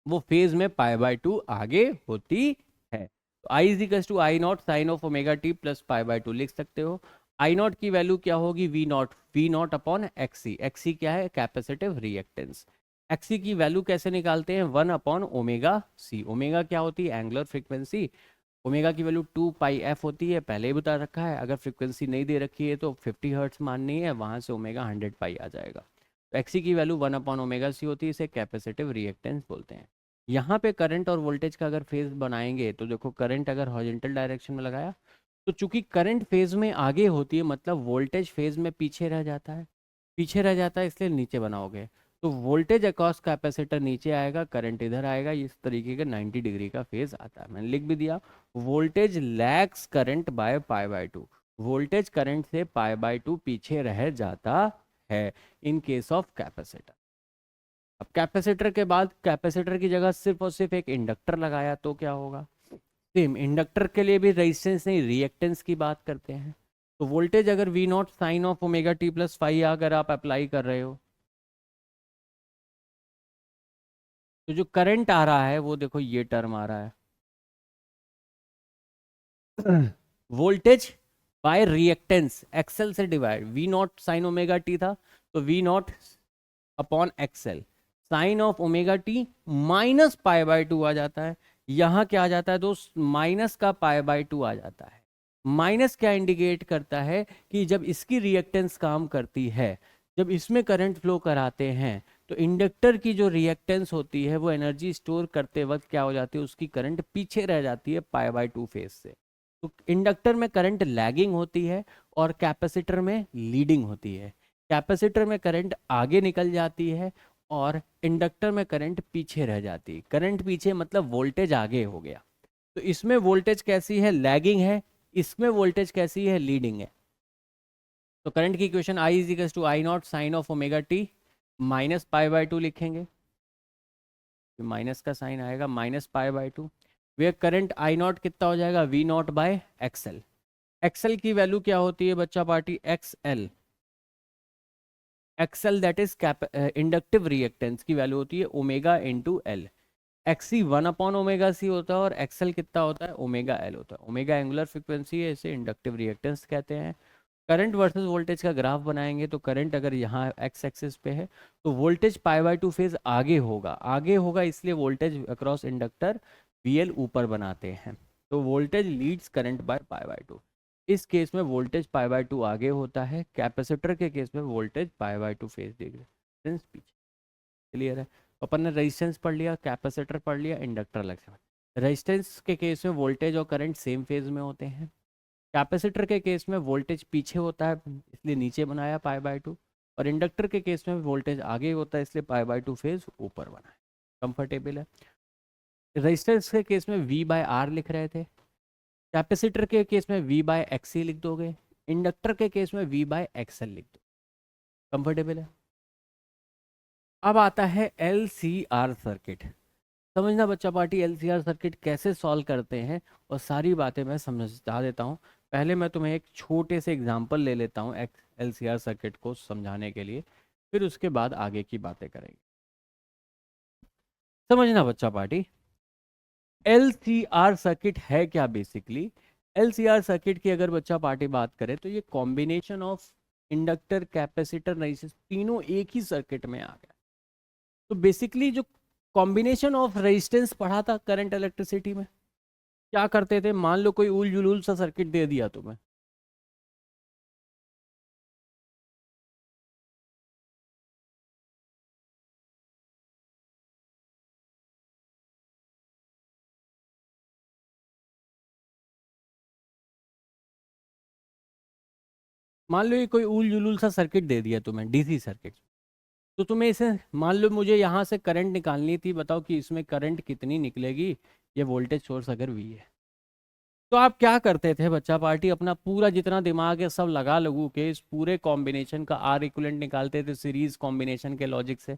वो फेज में पाई बाय 2 आगे होती है। तो I is equal to I naught sine of omega T plus pi by 2 लिख सकते हो। आई नॉट की वैल्यू क्या होगी, V naught upon XC. XC क्या है, कैपेसिटिव रिएक्टेंस। एक्सी की वैल्यू कैसे निकालते हैं, 1 अपॉन ओमेगा सी। ओमेगा क्या होती है, एंगुलर फ्रीक्वेंसी। ओमेगा की वैल्यू 2 पाई एफ होती है, पहले ही बता रखा है। अगर फ्रीक्वेंसी नहीं दे रखी है तो 50 हर्ट्स माननी है, वहां से ओमेगा 100 पाई आ जाएगा। तो एक्सी की वैल्यू 1 अपॉन ओमेगा सी होती है, इसे कैपेसिटिव रिएक्टेंस बोलते हैं। यहाँ पे करंट और वोल्टेज का अगर फेज बनाएंगे तो देखो, करंट अगर हॉरिजॉन्टल डायरेक्शन में लगाया तो चूंकि करंट फेज में आगे होती है मतलब वोल्टेज फेज में पीछे रह जाता है, पीछे रह जाता है, इसलिए नीचे बनाओगे तो वोल्टेज अक्रॉस कैपेसिटर नीचे आएगा, करंट इधर आएगा। इस तरीके का 90 डिग्री का फेज आता है। मैंने लिख भी दिया, voltage lags current by pi by 2। Voltage current से पाई बाय 2 पीछे रह जाता है इन केस ऑफ कैपेसिटर। अब कैपेसिटर के बाद कैपेसिटर की जगह सिर्फ और सिर्फ एक इंडक्टर लगाया तो क्या होगा, सेम इंडक्टर के लिए भी रेजिस्टेंस नहीं रिएक्टेंस की बात करते हैं। तो वोल्टेज अगर V naught sine of omega T plus phi अगर आप अप्लाई कर रहे हो तो जो करंट आ रहा है वो देखो ये टर्म आ रहा है, वोल्टेज बाय रिएक्टेंस एक्सएल से divide. V naught sine omega t था तो V naught upon XL. Sine of omega t minus pi by 2 आ जाता है। यहाँ क्या आ जाता है दोस्त, माइनस का पाई बाय 2 आ जाता है। माइनस क्या इंडिकेट करता है कि जब इसकी रिएक्टेंस काम करती है, जब इसमें करंट फ्लो कराते हैं, तो इंडक्टर की जो रिएक्टेंस होती है वो एनर्जी स्टोर करते वक्त क्या हो जाती है, उसकी करंट पीछे रह जाती है पाई बाय 2 फेज से। तो इंडक्टर में करंट लैगिंग होती है और कैपेसिटर में लीडिंग होती है। कैपेसिटर में करंट आगे निकल जाती है और इंडक्टर में करंट पीछे रह जाती है। करंट पीछे मतलब वोल्टेज आगे हो गया। तो इसमें वोल्टेज कैसी है, लैगिंग है। इसमें वोल्टेज कैसी है, लीडिंग है। तो करंट की equation I is equal to I naught sine of omega t minus pi by 2 लिखेंगे। माइनस का साइन आएगा, माइनस पाई बाय 2। वे करंट आई नॉट कितना हो जाएगा, V naught by XL. XL की वैल्यू क्या होती है बच्चा party, XL, XL that is inductive reactance की वैल्यू होती है omega into L. XC 1 upon omega C होता है और एक्सएल कितना होता है, ओमेगा एल होता है। ओमेगा एंगुलर फ्रिक्वेंसी है, इसे इंडक्टिव रिएक्टेंस कहते हैं। करंट वर्सेस वोल्टेज का ग्राफ बनाएंगे तो करंट अगर यहाँ एक्स एक्सिस पे है तो वोल्टेज पाई बाय 2 फेज आगे होगा, आगे होगा, इसलिए वोल्टेज अक्रॉस इंडक्टर वीएल ऊपर बनाते हैं। तो voltage leads current by pi by 2। इस केस में वोल्टेज पाई बाय 2 आगे होता है, कैपेसिटर के केस में voltage pi by 2 phase difference पीछे। क्लियर है। अपन ने रेजिस्टेंस पढ़ लिया, कैपेसिटर पढ़ लिया, इंडक्टर अलग से। रेजिस्टेंस के केस में वोल्टेज और करंट सेम फेज में होते हैं। कैपेसिटर के केस में वोल्टेज पीछे होता है, इसलिए नीचे बनाया पाई बाय 2। और इंडक्टर के केस में वोल्टेज आगे होता है, इसलिए पाई बाय 2 फेज ऊपर बनाया। कंफर्टेबल है। रेजिस्टेंस के केस में वी बाय आर लिख रहे थे, कैपेसिटर के केस में वी बाय एक्सी लिख दोगे, इंडक्टर के केस में वी बाय एक्सएल लिख दो। कंफर्टेबल है। अब आता है एल सी आर सर्किट। समझना बच्चा party, L C R circuit कैसे सॉल्व करते हैं और सारी बातें मैं समझा देता हूँ। पहले मैं तुम्हें एक छोटे से एग्जांपल ले लेता हूँ एल सी आर सर्किट को समझाने के लिए, फिर उसके बाद आगे की बातें करेंगे। समझना बच्चा party, L C R circuit है क्या basically. L C R circuit की अगर बच्चा पार्टी बात करे तो ये combination of inductor, capacitor, resistance तीनों एक ही सर्किट में आ गया। तो बेसिकली जो कॉम्बिनेशन ऑफ रेजिस्टेंस पढ़ा था करंट इलेक्ट्रिसिटी में, क्या करते थे, मान लो कोई उल जुलूल सा सर्किट दे दिया तुम्हें, मान लो ये कोई उल जुलूल सा सर्किट दे दिया तुम्हें, डीसी सर्किट। तो तुम्हें इसे, मान लो मुझे यहाँ से करंट निकालनी थी, बताओ कि इसमें करंट कितनी निकलेगी, ये वोल्टेज सोर्स अगर वी है। तो आप क्या करते थे बच्चा पार्टी, अपना पूरा जितना दिमाग है सब लगा लगू के इस पूरे कॉम्बिनेशन का आर इक्विवेलेंट निकालते थे सीरीज कॉम्बिनेशन के लॉजिक से।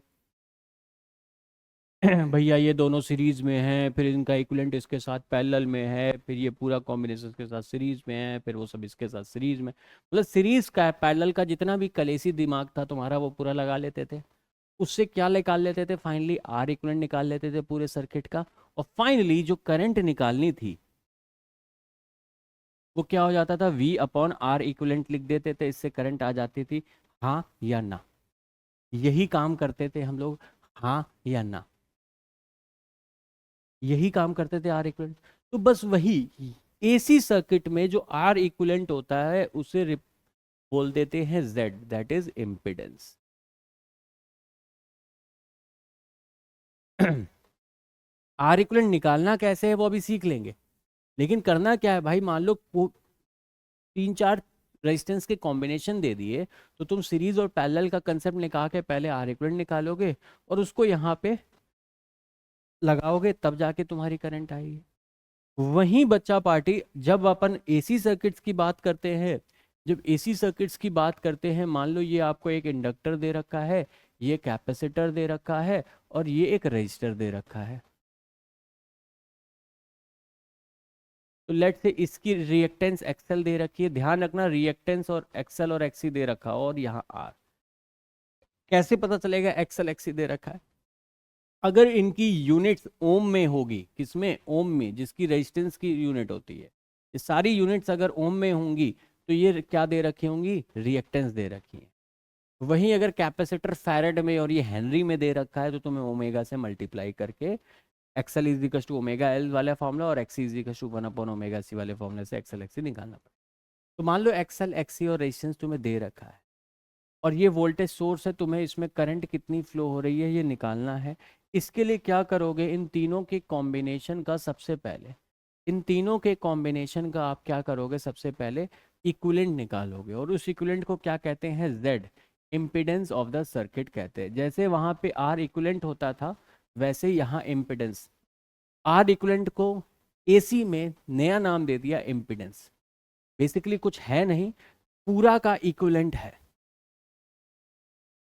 भैया ये दोनों सीरीज में हैं, फिर इनका इक्विवेलेंट इसके साथ पैरेलल में है, फिर ये पूरा कॉम्बिनेशन इसके साथ सीरीज में है, फिर वो सब इसके साथ सीरीज में, मतलब सीरीज का पैरेलल का जितना भी कलेसी दिमाग था तुम्हारा वो पूरा लगा लेते थे। उससे क्या निकाल लेते थे, फाइनली आर इक्विवेलेंट निकाल लेते थे पूरे सर्किट का। और फाइनली जो करंट निकालनी थी वो क्या हो जाता था, V अपॉन आर इक्विवेलेंट लिख देते थे, इससे करंट आ जाती थी, हाँ या ना। यही काम करते थे हम लोग, हाँ या ना, यही काम करते थे आर इक्विवेलेंट। तो बस वही एसी सर्किट में जो आर इक्विवेलेंट होता है उसे बोल देते हैं Z, that is impedance. R equivalent निकालना कैसे है वो अभी सीख लेंगे, लेकिन करना क्या है भाई, मान लो 3-4 रेजिस्टेंस के कॉम्बिनेशन दे दिए, तो तुम सीरीज और पैरेलल का कंसेप्ट निकाल के पहले आर इक्विवेलेंट निकालोगे और उसको यहाँ पे लगाओगे, तब जाके तुम्हारी करंट आएगी। वहीं बच्चा पार्टी जब अपन एसी सर्किट्स की बात करते हैं, जब एसी सर्किट्स की बात करते हैं, मान लो ये आपको एक इंडक्टर दे रखा है, ये कैपेसिटर दे रखा है और ये एक रजिस्टर दे रखा है। तो लेट से इसकी रिएक्टेंस एक्सएल दे रखी है, ध्यान रखना रिएक्टेंस और एक्सएल और एक्सी दे रखा और यहाँ आर। कैसे पता चलेगा एक्सएल एक्सी दे रखा है, अगर इनकी यूनिट्स ओम में होगी, किसमें, ओम में, जिसकी रेजिस्टेंस की यूनिट होती है, ये सारी यूनिट्स अगर ओम में होंगी तो ये क्या दे रखी होंगी, रिएक्टेंस दे रखी है। वहीं अगर कैपेसिटर फैरेड में और ये हेनरी में दे रखा है तो तुम्हें ओमेगा से मल्टीप्लाई करके XL is equal to omega L वाला फॉर्मूला और XC is equal to one by omega C वाले फॉर्मूले से एक्सएल एक्सी निकालना पड़ेगा। तो मान लो एक्सएल एक्सी और रेजिस्टेंस तुम्हें दे रखा है और ये वोल्टेज सोर्स है, तुम्हें इसमें करंट कितनी फ्लो हो रही है ये निकालना है। इसके लिए क्या करोगे, इन तीनों के कॉम्बिनेशन का सबसे पहले, इन तीनों के कॉम्बिनेशन का आप क्या करोगे, सबसे पहले इक्विवेलेंट निकालोगे और उस इक्विवेलेंट को क्या कहते हैं, Z, impedance of the circuit कहते हैं। जैसे वहाँ पे आर इक्विवेलेंट होता था वैसे यहाँ इम्पिडेंस, आर इक्विवेलेंट को एसी में नया नाम दे दिया इम्पिडेंस। बेसिकली कुछ है नहीं, पूरा का इक्विवेलेंट है।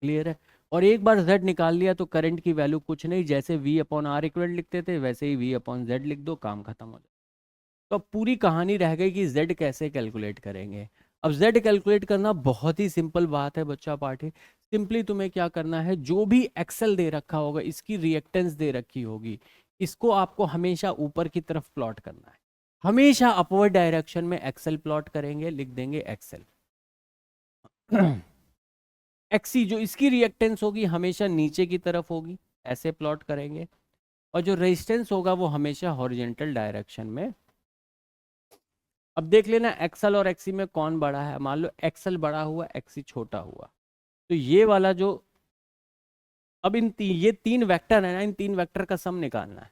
क्लियर है। और एक बार z निकाल लिया तो करंट की वैल्यू कुछ नहीं, जैसे v अपॉन आर इक्विवेलेंट लिखते थे वैसे ही v अपॉन जेड लिख दो, काम खत्म हो जाए। तो अब पूरी कहानी रह गई कि z कैसे कैलकुलेट करेंगे। अब z कैलकुलेट करना बहुत ही सिंपल बात है बच्चा पाठी। सिंपली तुम्हें क्या करना है, जो भी एक्सेल दे रखा होगा, इसकी रिएक्टेंस दे रखी होगी, इसको आपको हमेशा ऊपर की तरफ प्लॉट करना है। हमेशा अपवर्ड डायरेक्शन में एक्सेल प्लॉट करेंगे, लिख देंगे एक्सेल। एक्सी जो इसकी रिएक्टेंस होगी हमेशा नीचे की तरफ होगी, ऐसे प्लॉट करेंगे। और जो रेजिस्टेंस होगा वो हमेशा हॉरिजॉन्टल डायरेक्शन में। अब देख लेना एक्सल और एक्सी में कौन बड़ा है। मान लो एक्सल बड़ा हुआ, एक्सी छोटा हुआ, तो ये वाला जो, अब ये तीन वेक्टर है ना, इन तीन वेक्टर का सम निकालना है।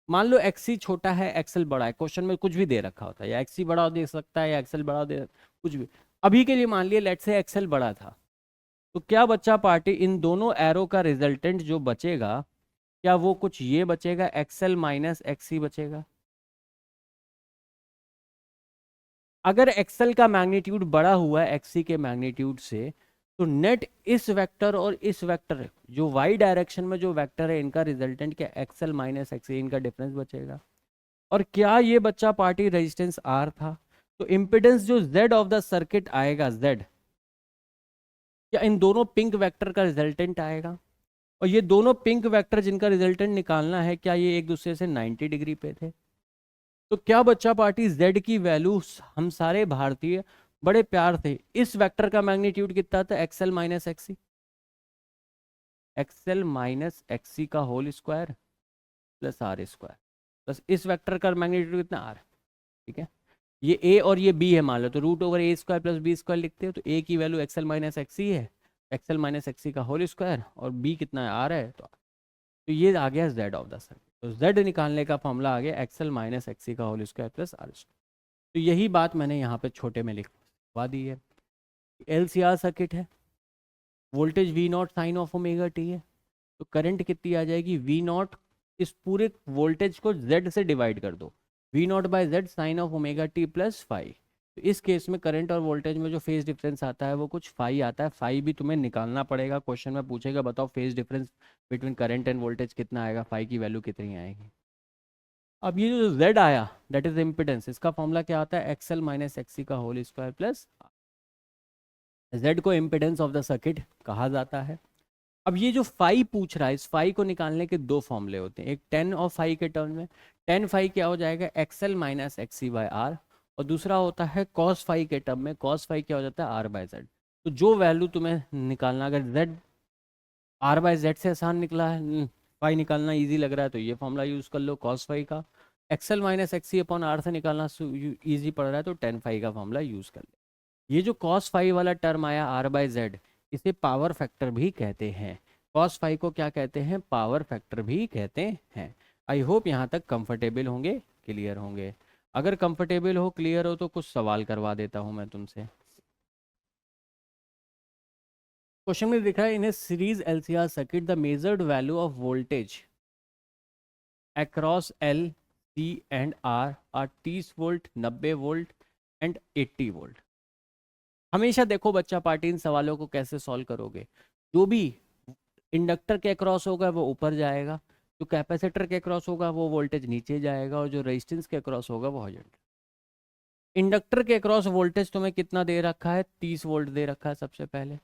मान लो एक्सी छोटा है, एक्सल बड़ा है, क्वेश्चन में कुछ भी दे रखा होता है, या एक्सी बड़ा दे सकता है या एक्सल बड़ा दे, कुछ भी। अभी के लिए मान लिया लेट से एक्सल बड़ा था, तो क्या बच्चा पार्टी, इन दोनों एरो का रिजल्टेंट जो बचेगा, क्या वो कुछ ये बचेगा, एक्सएल माइनस एक्सी बचेगा। अगर एक्सएल का मैग्नीट्यूड बड़ा हुआ है एक्सी के मैग्नीट्यूड से, तो नेट इस वेक्टर और इस वेक्टर जो वाई डायरेक्शन में जो वेक्टर है, इनका रिजल्टेंट क्या, एक्सएल माइनस एक्सी, इनका डिफरेंस बचेगा। और क्या ये बच्चा पार्टी रेजिस्टेंस आर था, तो इम्पिडेंस जो जेड ऑफ द सर्किट आएगा, जेड, क्या इन दोनों पिंक वेक्टर का रिजल्टेंट आएगा। और ये दोनों पिंक वेक्टर जिनका रिजल्टेंट निकालना है, क्या ये एक दूसरे से 90 डिग्री पे थे। तो क्या बच्चा पार्टी, z की वैल्यू हम सारे भारतीय बड़े प्यार से, इस वेक्टर का मैग्नीट्यूड कितना था, XL minus XC, XL minus XC का whole square plus R square, plus इस वेक्टर का मैग्नीट्यूड कितना, आर। ठीक है, ये a और ये b है मान लो, तो root over A square plus B square लिखते हो, तो a की वैल्यू एक्सएल माइनस एक्सी है, एक्सएल माइनस एक्सी का होल स्क्वायर, और b कितना है, आर है, तो ये आ गया z ऑफ द सर्किट। तो z निकालने का फॉर्मूला आ गया एक्सएल माइनस एक्सी का whole square plus R square. तो यही बात मैंने यहाँ पे छोटे में लिखवा दी है। एलसीआर सर्किट है, voltage V naught sine of omega t है, तो करंट कितनी आ जाएगी, वी नॉट, इस पूरे वोल्टेज को z से डिवाइड कर दो, V naught by Z sine of omega T plus phi. तो इस केस में करंट और वोल्टेज में जो फेज डिफरेंस आता है वो कुछ फाई आता है। फाई भी तुम्हें निकालना पड़ेगा, क्वेश्चन में पूछेगा बताओ phase difference between current and voltage कितना आएगा, फाई की वैल्यू कितनी आएगी। अब ये जो z आया दैट इज इम्पिडेंस, इसका फॉर्मूला क्या आता है, एक्सएल माइनस एक्सी का होल स्क्वायर प्लस, z को इम्पिडेंस ऑफ द सर्किट कहा जाता है। अब ये जो फाई पूछ रहा है, इस फाई को निकालने के दो फॉर्मूले होते हैं, एक टेन और फाई के टर्म में, टेन फाई क्या हो जाएगा, XL minus XC by R, और दूसरा होता है कॉस फाई के टर्म में, कॉस फाई क्या हो जाता है, आर बाय जेड। तो जो वैल्यू तुम्हें निकालना, अगर जेड आर बाय जेड से आसान निकला है, फाई निकालना इजी लग रहा है, तो ये फॉर्मूला यूज कर लो कॉस फाई का। XL minus XC upon R से निकालना इजी पड़ रहा है, तो टेन फाई का फॉर्मूला यूज कर ले। ये जो कॉस फाई वाला टर्म आया आर बाय जेड, इसे पावर फैक्टर भी कहते हैं। कॉस फाई को क्या कहते हैं, पावर फैक्टर भी कहते हैं। आई होप यहाँ तक कंफर्टेबल होंगे, क्लियर होंगे। अगर कंफर्टेबल हो, क्लियर हो, तो कुछ सवाल करवा देता हूँ मैं तुमसे। क्वेश्चन में दिखा है, in a series LCR circuit the measured value of voltage across L, C and R are 30 volt, 90 volt and 80 volt. हमेशा देखो बच्चा पार्टी, इन सवालों को कैसे सॉल्व करोगे, जो भी इंडक्टर के अक्रॉस होगा वो ऊपर जाएगा, जो कैपेसिटर के अक्रॉस होगा वो वोल्टेज नीचे जाएगा, और जो रेजिस्टेंस के अक्रॉस होगा वो हॉरिजॉन्टल। इंडक्टर के अक्रॉस वोल्टेज तुम्हें कितना दे रखा है, 30 वोल्ट दे रखा है सबसे पहले,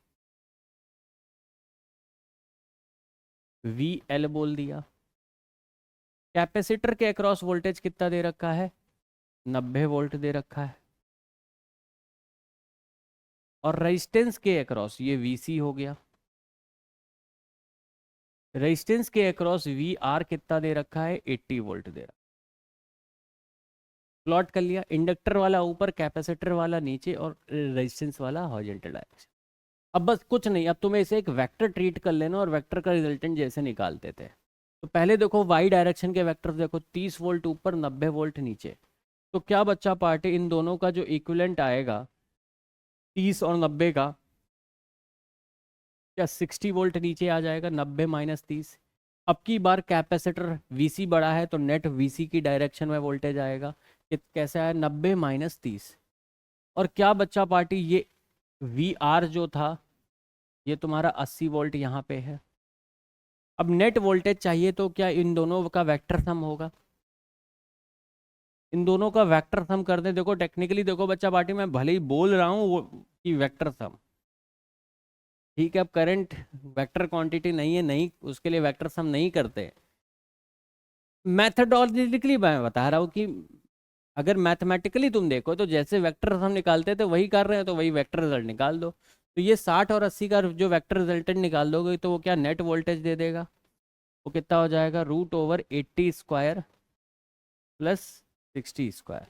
वी एल बोल दिया। कैपेसिटर के अक्रॉस वोल्टेज कितना दे रखा है, 90 वोल्ट दे रखा है। और रेजिस्टेंस के अक्रॉस ये वीसी हो गया, रेजिस्टेंस के अक्रॉस वी आर कितना दे रखा है, 80 वोल्ट दे रखा है। प्लॉट कर लिया, इंडक्टर वाला ऊपर, कैपेसिटर वाला नीचे और रेजिस्टेंस वाला हॉरिजॉन्टल डायरेक्शन। अब बस कुछ नहीं, अब तुम्हें इसे एक वेक्टर ट्रीट कर लेना और वेक्टर का रिजल्टेंट जैसे निकालते थे। तो पहले देखो वाई डायरेक्शन के वेक्टर देखो, 30 वोल्ट ऊपर 90 वोल्ट नीचे। तो क्या बच्चा पार्टी, इन दोनों का जो इक्विवेलेंट आएगा 30 और 90 का, क्या 60 वोल्ट नीचे आ जाएगा, 90 माइनस 30। अब की बार कैपेसिटर वीसी बड़ा है तो नेट वीसी की डायरेक्शन में वोल्टेज आएगा। कैसा है, 90 माइनस 30। और क्या बच्चा पार्टी, ये वी आर जो था ये तुम्हारा 80 वोल्ट यहाँ पे है। अब नेट वोल्टेज चाहिए तो क्या इन दोनों का वेक्टर सम होगा, इन दोनों का वेक्टर सम कर दें। देखो टेक्निकली देखो बच्चा पार्टी, मैं भले ही बोल रहा हूँ कि वेक्टर सम, ठीक है, अब करंट वेक्टर क्वांटिटी नहीं है, नहीं उसके लिए वेक्टर सम नहीं करते। मैथडोलॉजिकली मैं बता रहा हूँ कि अगर मैथमेटिकली तुम देखो तो जैसे वेक्टर हम निकालते थे वही कर रहे हैं, तो वही वेक्टर रिजल्ट निकाल दो। तो ये 60 और 80 का जो वेक्टर रिजल्टेंट निकाल दोगे तो वो क्या नेट वोल्टेज दे देगा, वो कितना हो जाएगा, √80 स्क्वायर प्लस 60 स्क्वायर।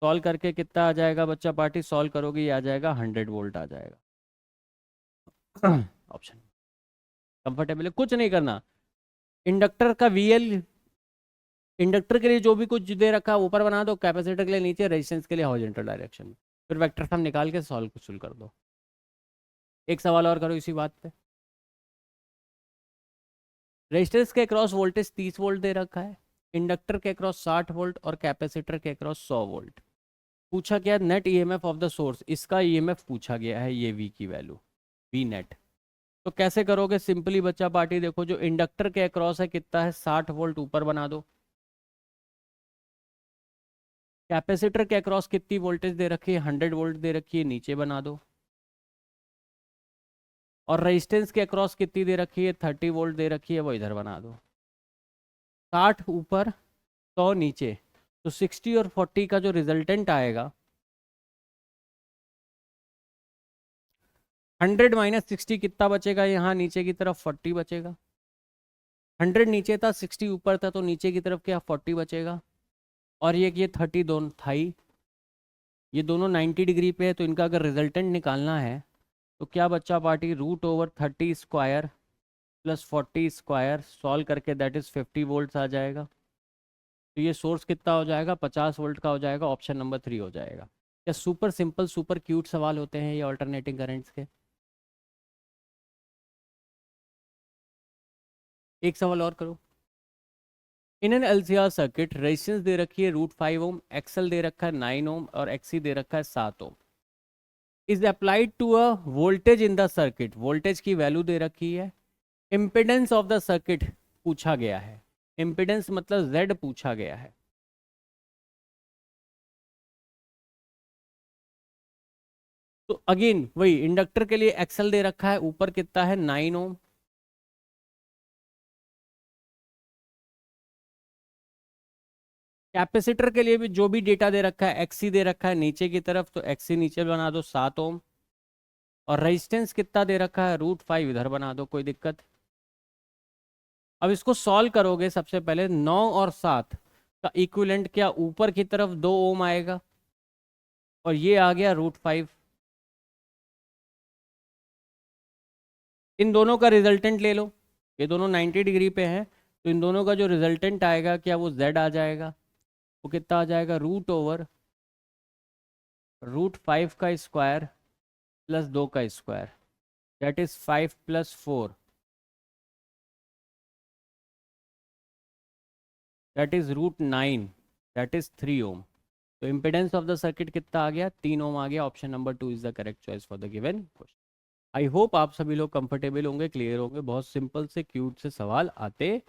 सॉल्व करके कितना आ जाएगा बच्चा पार्टी, सॉल्व करोगे ये आ जाएगा 100 वोल्ट आ जाएगा। ऑप्शन कंफर्टेबल है, कुछ नहीं करना। इंडक्टर का वीएल, इंडक्टर के लिए जो भी कुछ दे रखा है ऊपर बना दो, कैपेसिटर के लिए नीचे, रेजिस्टेंस के लिए हॉरिजॉन्टल डायरेक्शन में, फिर वेक्टर सम निकाल के सॉल्व कर दो। एक सवाल और करो इसी बात पे। रेजिस्टेंस के अक्रॉस वोल्टेज 30 वोल्ट दे रखा है, इंडक्टर के अक्रॉस 60 वोल्ट और कैपेसिटर के अक्रॉस 100 वोल्ट। पूछा गया net EMF of the source, इसका ईएमएफ पूछा गया है, ये वी की वैल्यू, वी नेट। तो कैसे करोगे, सिंपली बच्चा पार्टी देखो, जो इंडक्टर के अक्रॉस है कितना है, 60 वोल्ट ऊपर बना दो। कैपेसिटर के अक्रॉस कितनी वोल्टेज दे रखी है, 100 वोल्ट दे रखी है, नीचे बना दो। और रेजिस्टेंस के अक्रॉस कितनी दे रखी है, 30 वोल्ट दे रखी है, वो इधर बना दो। 60 ऊपर 100 नीचे, तो 60 और 40 का जो रिजल्टेंट आएगा, 100 माइनस 60 कितना बचेगा, यहाँ नीचे की तरफ 40 बचेगा। 100 नीचे था, 60 ऊपर था, तो नीचे की तरफ क्या 40 बचेगा। और ये 30 दोनों था ही, ये दोनों 90 डिग्री पे है, तो इनका अगर रिजल्टेंट निकालना है तो क्या बच्चा party, √30 square plus 40 square, solve करके दैट इज 50 वोल्ट्स आ जाएगा। तो ये सोर्स कितना हो जाएगा, 50 वोल्ट का हो जाएगा, ऑप्शन नंबर 3 हो जाएगा। क्या सुपर सिंपल सुपर क्यूट सवाल होते हैं ये ऑल्टरनेटिंग करंट्स के। एक सवाल और करो। In an LCR circuit resistance दे रखी है √5 ओम, एक्सएल दे रखा है 9 ओम और एक्सी दे रखा है 7 ohm. Is applied to a voltage in the circuit, voltage की वैल्यू दे रखी है। इम्पिडेंस ऑफ द सर्किट पूछा गया है, इम्पिडेंस मतलब Z पूछा गया है। तो अगेन वही, इंडक्टर के लिए एक्सएल दे रखा है, ऊपर कितना है 9 ओम। कैपेसिटर के लिए भी जो भी डेटा दे रखा है, एक्सी दे रखा है नीचे की तरफ, तो एक्सी नीचे बना दो 7 ओम। और रेजिस्टेंस कितना दे रखा है, √5 इधर बना दो, कोई दिक्कत। अब इसको सॉल्व करोगे, सबसे पहले 9 और 7 का इक्विवेलेंट क्या, ऊपर की तरफ 2 ओम आएगा और ये आ गया √5। इन दोनों का रिजल्टेंट ले लो, ये दोनों 90 डिग्री पे हैं, तो इन दोनों का जो रिजल्टेंट आएगा क्या, वो Z आ जाएगा। वो कितना आ जाएगा, √5 का स्क्वायर प्लस 2 का square, that is 5 plus 4, that is √9, that is 3 ओम। तो इम्पिडेंस ऑफ द सर्किट कितना आ गया, 3 ओम आ गया। Option number 2 is the correct choice for the given question. I hope आप सभी लोग कंफर्टेबल होंगे, क्लियर होंगे, बहुत सिंपल से क्यूट से सवाल आते हैं।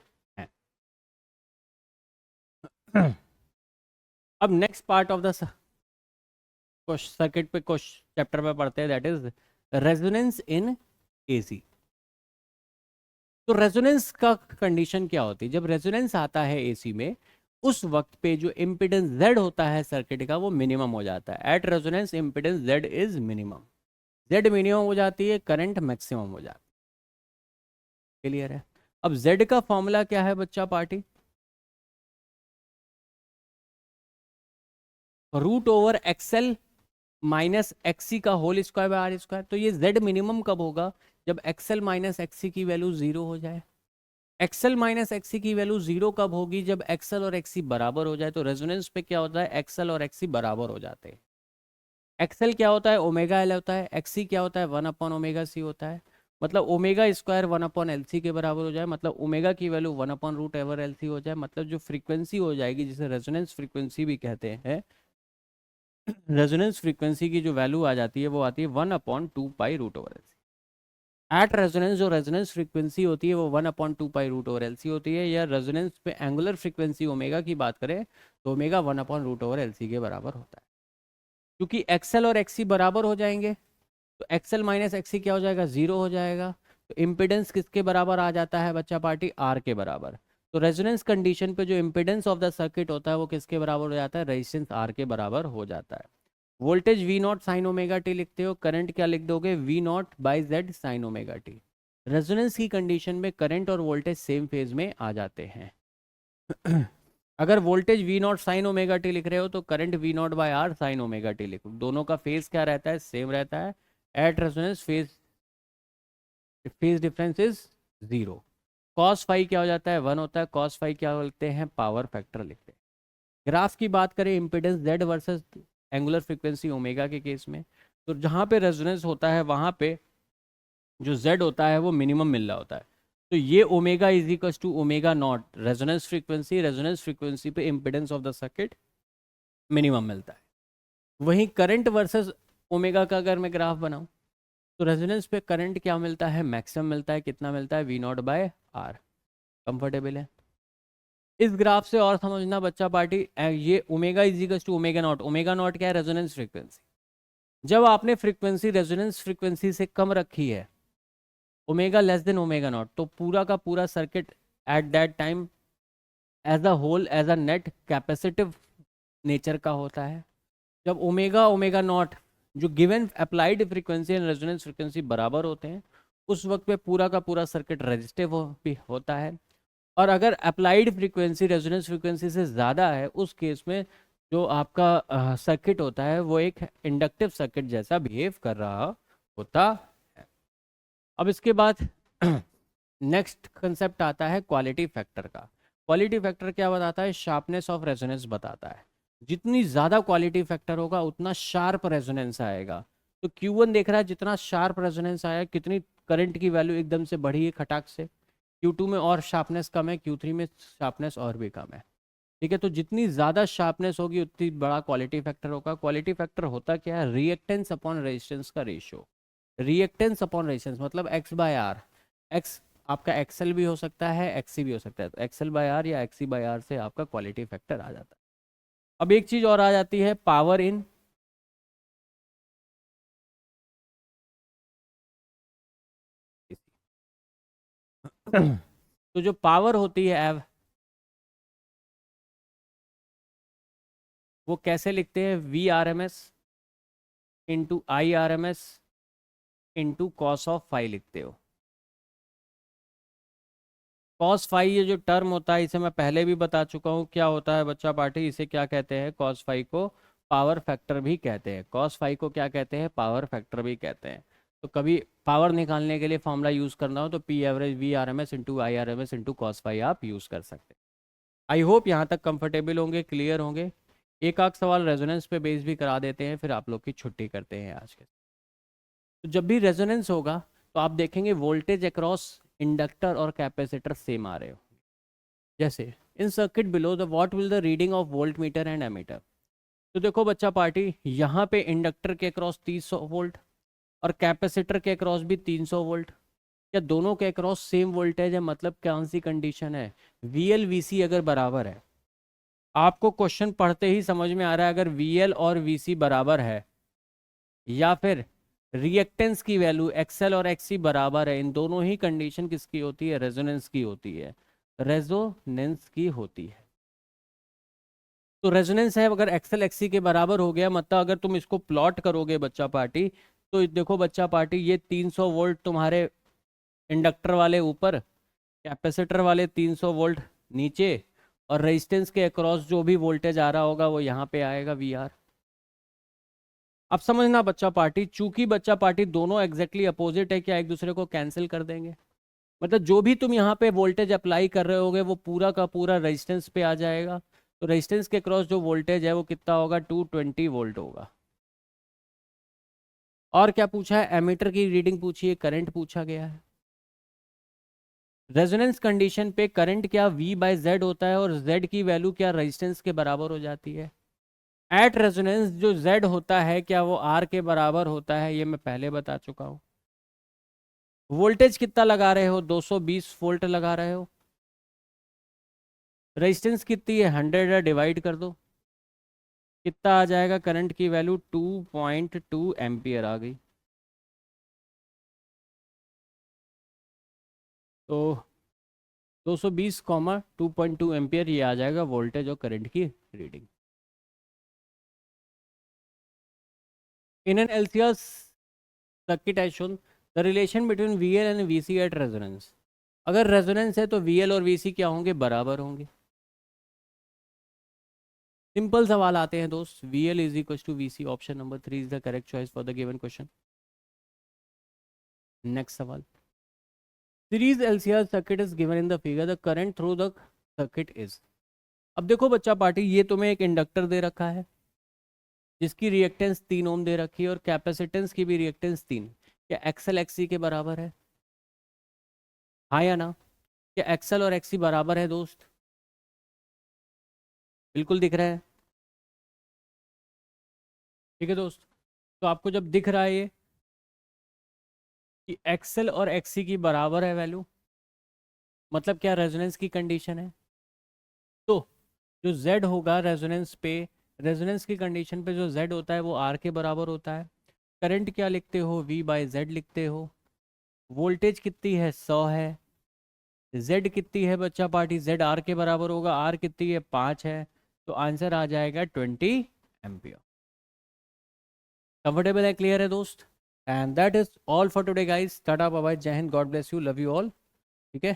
अब next part of the circuit पे चैप्टर में पढ़ते हैं, that is resonance in AC. तो रेजोनेंस का कंडीशन क्या होती है, जब रेजोनेंस आता है एसी में, उस वक्त पे जो इम्पिडेंस Z होता है सर्किट का वो मिनिमम हो जाता है। At resonance impedance Z is minimum, Z minimum हो जाती है, करंट मैक्सिमम हो जाता है। क्लियर है। अब Z का फॉर्मूला क्या है बच्चा party? Root over XL minus XC का whole square by R square. तो ये Z मिनिमम कब होगा? जब एक्सएल माइनस एक्सी की वैल्यू जीरो हो जाए। एक्सएल माइनस एक्सी की वैल्यू जीरो कब होगी? जब एक्सएल और एक्सी बराबर हो जाए। तो रेजोनेंस पे क्या होता है? एक्सएल और एक्सी बराबर हो जाते हैं। एक्सएल क्या होता है? ओमेगा एल होता है। एक्सी क्या होता है? 1/ओमेगा सी होता है। मतलब ओमेगा स्क्वायर 1/LC के बराबर हो जाए, मतलब ओमेगा की वैल्यू 1/√LC हो जाए, मतलब जो फ्रीक्वेंसी हो जाएगी जिसे रेजोनेंस फ्रीक्वेंसी भी कहते हैं, रेजोनेंस फ्रीक्वेंसी की जो वैल्यू आ जाती है वो आती है 1/2π√LC। एट रेजोनेंस जो रेजोनेंस फ्रीक्वेंसी होती है वो 1/2π√LC होती है, या रेजोनेंस पे एंगुलर फ्रीक्वेंसी ओमेगा की बात करें तो ओमेगा 1/√LC के बराबर होता है। क्योंकि एक्सएल और एक्सी बराबर हो जाएंगे तो एक्सएल माइनस एक्सी क्या हो जाएगा? जीरो हो जाएगा। तो इम्पिडेंस किसके बराबर आ जाता है बच्चा पार्टी? आर के बराबर। तो रेजोनेंस कंडीशन पे जो इम्पिडेंस ऑफ द सर्किट होता है वो किसके बराबर हो जाता है? रेजिस्टेंस आर के बराबर हो जाता है। Voltage V naught sine omega t लिखते हो, करंट क्या लिख दोगे? V naught by Z sine omega t. Resonance की कंडीशन में करंट और वोल्टेज सेम फेज में आ जाते हैं। अगर voltage V naught sine omega t लिख रहे हो तो current V naught by R sine omega t लिखो, दोनों का फेज क्या रहता है? सेम रहता है। At resonance phase difference is zero. Cos phi क्या हो जाता है? वन होता है। कॉस फाई क्या लिखते हैं? पावर फैक्टर लिखते हैं। ग्राफ की बात करें impedance Z versus angular frequency omega के केस में, तो जहाँ पे रेजोनेंस होता है वहाँ पे जो जेड होता है वो मिनिमम मिल रहा होता है। तो ये omega is equal to omega naught resonance frequency पे impedance of the circuit minimum मिलता है। वहीं करंट वर्सेस ओमेगा का अगर मैं ग्राफ बनाऊं तो रेजोनेंस पे करंट क्या मिलता है? मैक्सिमम मिलता है। कितना मिलता है? V naught by R. Comfortable है? इस ग्राफ से और समझना बच्चा पार्टी, ये omega is equal to omega naught. Omega naught क्या है? Resonance frequency. जब आपने फ्रीक्वेंसी रेजोनेंस फ्रीक्वेंसी से कम रखी है, omega less than omega naught, तो पूरा का पूरा circuit at that time as a whole as a net capacitive nature का होता है। जब ओमेगा ओमेगा नॉट जो given applied frequency and resonance frequency बराबर होते हैं उस वक्त पे पूरा का पूरा सर्किट रेजिस्टिव भी होता है। और अगर अप्लाइड फ्रीक्वेंसी रेजोनेंस फ्रीक्वेंसी से ज़्यादा है उस केस में जो आपका सर्किट होता है वो एक इंडक्टिव सर्किट जैसा बिहेव कर रहा होता है। अब इसके बाद नेक्स्ट कंसेप्ट आता है क्वालिटी फैक्टर का। क्वालिटी फैक्टर क्या बताता है? शार्पनेस ऑफ रेजोनेंस बताता है। जितनी ज़्यादा क्वालिटी फैक्टर होगा उतना शार्प रेजोनेंस आएगा। तो Q1 देख रहा है जितना शार्प रेजोनेंस आया, कितनी करंट की वैल्यू एकदम से बढ़ी है खटाक से। Q2 में और शार्पनेस कम है, Q3 में शार्पनेस और भी कम है। ठीक है, तो जितनी ज़्यादा शार्पनेस होगी उतनी बड़ा क्वालिटी फैक्टर होगा। क्वालिटी फैक्टर होता क्या है? रिएक्टेंस अपॉन रेजिस्टेंस का रेशियो। रिएक्टेंस अपॉन रेजिस्टेंस मतलब एक्स बाय आर। एक्स आपका एक्सएल भी हो सकता है, एक्सी भी हो सकता है। तो एक्सएल बाय आर या एक्सी बाय आर से आपका क्वालिटी फैक्टर आ जाता है। अब एक चीज़ और आ जाती है, पावर इन तो जो पावर होती है वो कैसे लिखते हैं? V R M S into I R M S into cos of phi लिखते हो। कॉस फाई ये जो टर्म होता है इसे मैं पहले भी बता चुका हूँ क्या होता है बच्चा पार्टी। इसे क्या कहते हैं? कॉस फाई को पावर फैक्टर भी कहते हैं। कॉस फाई को क्या कहते हैं? पावर फैक्टर भी कहते हैं। तो कभी पावर निकालने के लिए फॉर्मूला यूज़ करना हो तो P average V R M S into I R M S into cos phi आप यूज़ कर सकते हैं। आई होप यहाँ तक कंफर्टेबल होंगे, क्लियर होंगे। एक आध सवाल रेजोनेंस पे बेस भी करा देते हैं, फिर आप लोग की छुट्टी करते हैं आज के। तो जब भी रेजोनेंस होगा तो आप देखेंगे वोल्टेज अक्रॉस इंडक्टर और कैपेसिटर सेम आ रहे हो। जैसे in circuit below the what will the reading of voltmeter and ammeter. तो देखो बच्चा पार्टी, यहाँ पे इंडक्टर के अक्रॉस 300 वोल्ट और कैपेसिटर के अक्रॉस भी 300 वोल्ट। क्या दोनों के अक्रॉस सेम वोल्टेज है? मतलब कौन सी कंडीशन है? वी एल वी सी अगर बराबर है, आपको क्वेश्चन पढ़ते ही समझ में आ रहा है, अगर वी एल और वी सी बराबर है या फिर रिएक्टेंस की वैल्यू एक्सएल और एक्सी बराबर है, इन दोनों ही कंडीशन किसकी होती है? रेजोनेंस की होती है। रेजोनेंस की होती है। तो रेजोनेंस है अगर एक्सएल एक्सी के बराबर हो गया, मतलब अगर तुम इसको प्लॉट करोगे बच्चा पार्टी तो देखो बच्चा पार्टी ये 300 वोल्ट तुम्हारे इंडक्टर वाले ऊपर कैपेसिटर वाले 300 वोल्ट नीचे, और रेजिस्टेंस के अक्रॉस जो भी वोल्टेज आ रहा होगा वो यहाँ पे आएगा वी आर। अब समझना बच्चा पार्टी, चूंकि बच्चा पार्टी दोनों एग्जैक्टली अपोजिट है, क्या एक दूसरे को कैंसिल कर देंगे? मतलब जो भी तुम यहाँ पे वोल्टेज अप्लाई कर रहे होगे वो पूरा का पूरा रेजिस्टेंस पे आ जाएगा। तो रेजिस्टेंस के क्रॉस जो वोल्टेज है वो कितना होगा? 220 वोल्ट होगा। और क्या पूछा है? एमीटर की रीडिंग पूछी है, करंट पूछा गया है। रेजोनेंस कंडीशन पे करंट क्या V बाय जेड होता है, और Z की वैल्यू क्या रेजिस्टेंस के बराबर हो जाती है। एट रेजोनेंस जो Z होता है क्या वो R के बराबर होता है, ये मैं पहले बता चुका हूँ। वोल्टेज कितना लगा रहे हो? 220 वोल्ट लगा रहे हो। रेजिस्टेंस कितनी है? 100 डिवाइड कर दो, कितना आ जाएगा? करंट की वैल्यू 2.2 एम्पियर आ गई। तो 220 कॉमा 2.2 एम्पियर, ये आ जाएगा वोल्टेज और करंट की reading. In an LCR circuit I shown the relation between VL and VC at resonance. अगर रेजोनेंस है तो VL और VC क्या होंगे? बराबर होंगे। सिंपल सवाल आते हैं दोस्त। VL is equal to VC, option number 3 is the correct choice for the given question. Next सवाल, series LCR circuit is given in the figure, the current through the circuit is. अब देखो बच्चा party, ये तुम्हें एक inductor दे रखा है जिसकी रिएक्टेंस 3 ओम दे रखी है, और कैपेसिटेंस की भी रिएक्टेंस 3। क्या एक्सएल एक्सी के बराबर है? हाँ या ना? क्या एक्सएल और एक्सी बराबर है दोस्त? बिल्कुल दिख रहा है। ठीक है दोस्त, तो आपको जब दिख रहा है ये कि एक्सएल और एक्सी की बराबर है वैल्यू, मतलब क्या रेजोनेंस की कंडीशन है। तो जो Z होगा रेजोनेंस पे, रेजोनेंस की कंडीशन पे जो Z होता है वो R के बराबर होता है। करंट क्या लिखते हो? V बाय Z लिखते हो। वोल्टेज कितनी है? 100 है। Z कितनी है बच्चा पार्टी? Z R के बराबर होगा। R कितनी है? 5 है। तो आंसर आ जाएगा 20 एम्पियर। कंफर्टेबल है? क्लियर है दोस्त? And that is all for today guys. Tata bye bye, जय Hind, God bless you, love you all. ठीक है,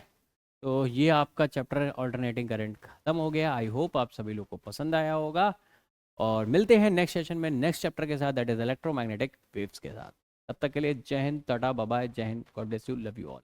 तो ये आपका चैप्टर ऑल्टरनेटिंग करंट खत्म हो गया। आई होप आप सभी लोग को पसंद आया होगा, और मिलते हैं नेक्स्ट सेशन में नेक्स्ट चैप्टर के साथ, दैट इज इलेक्ट्रोमैग्नेटिक वेव्स के साथ। तब तक के लिए जय हिंद, टाटा बाय बाय, जय Hind, God bless you, love you all.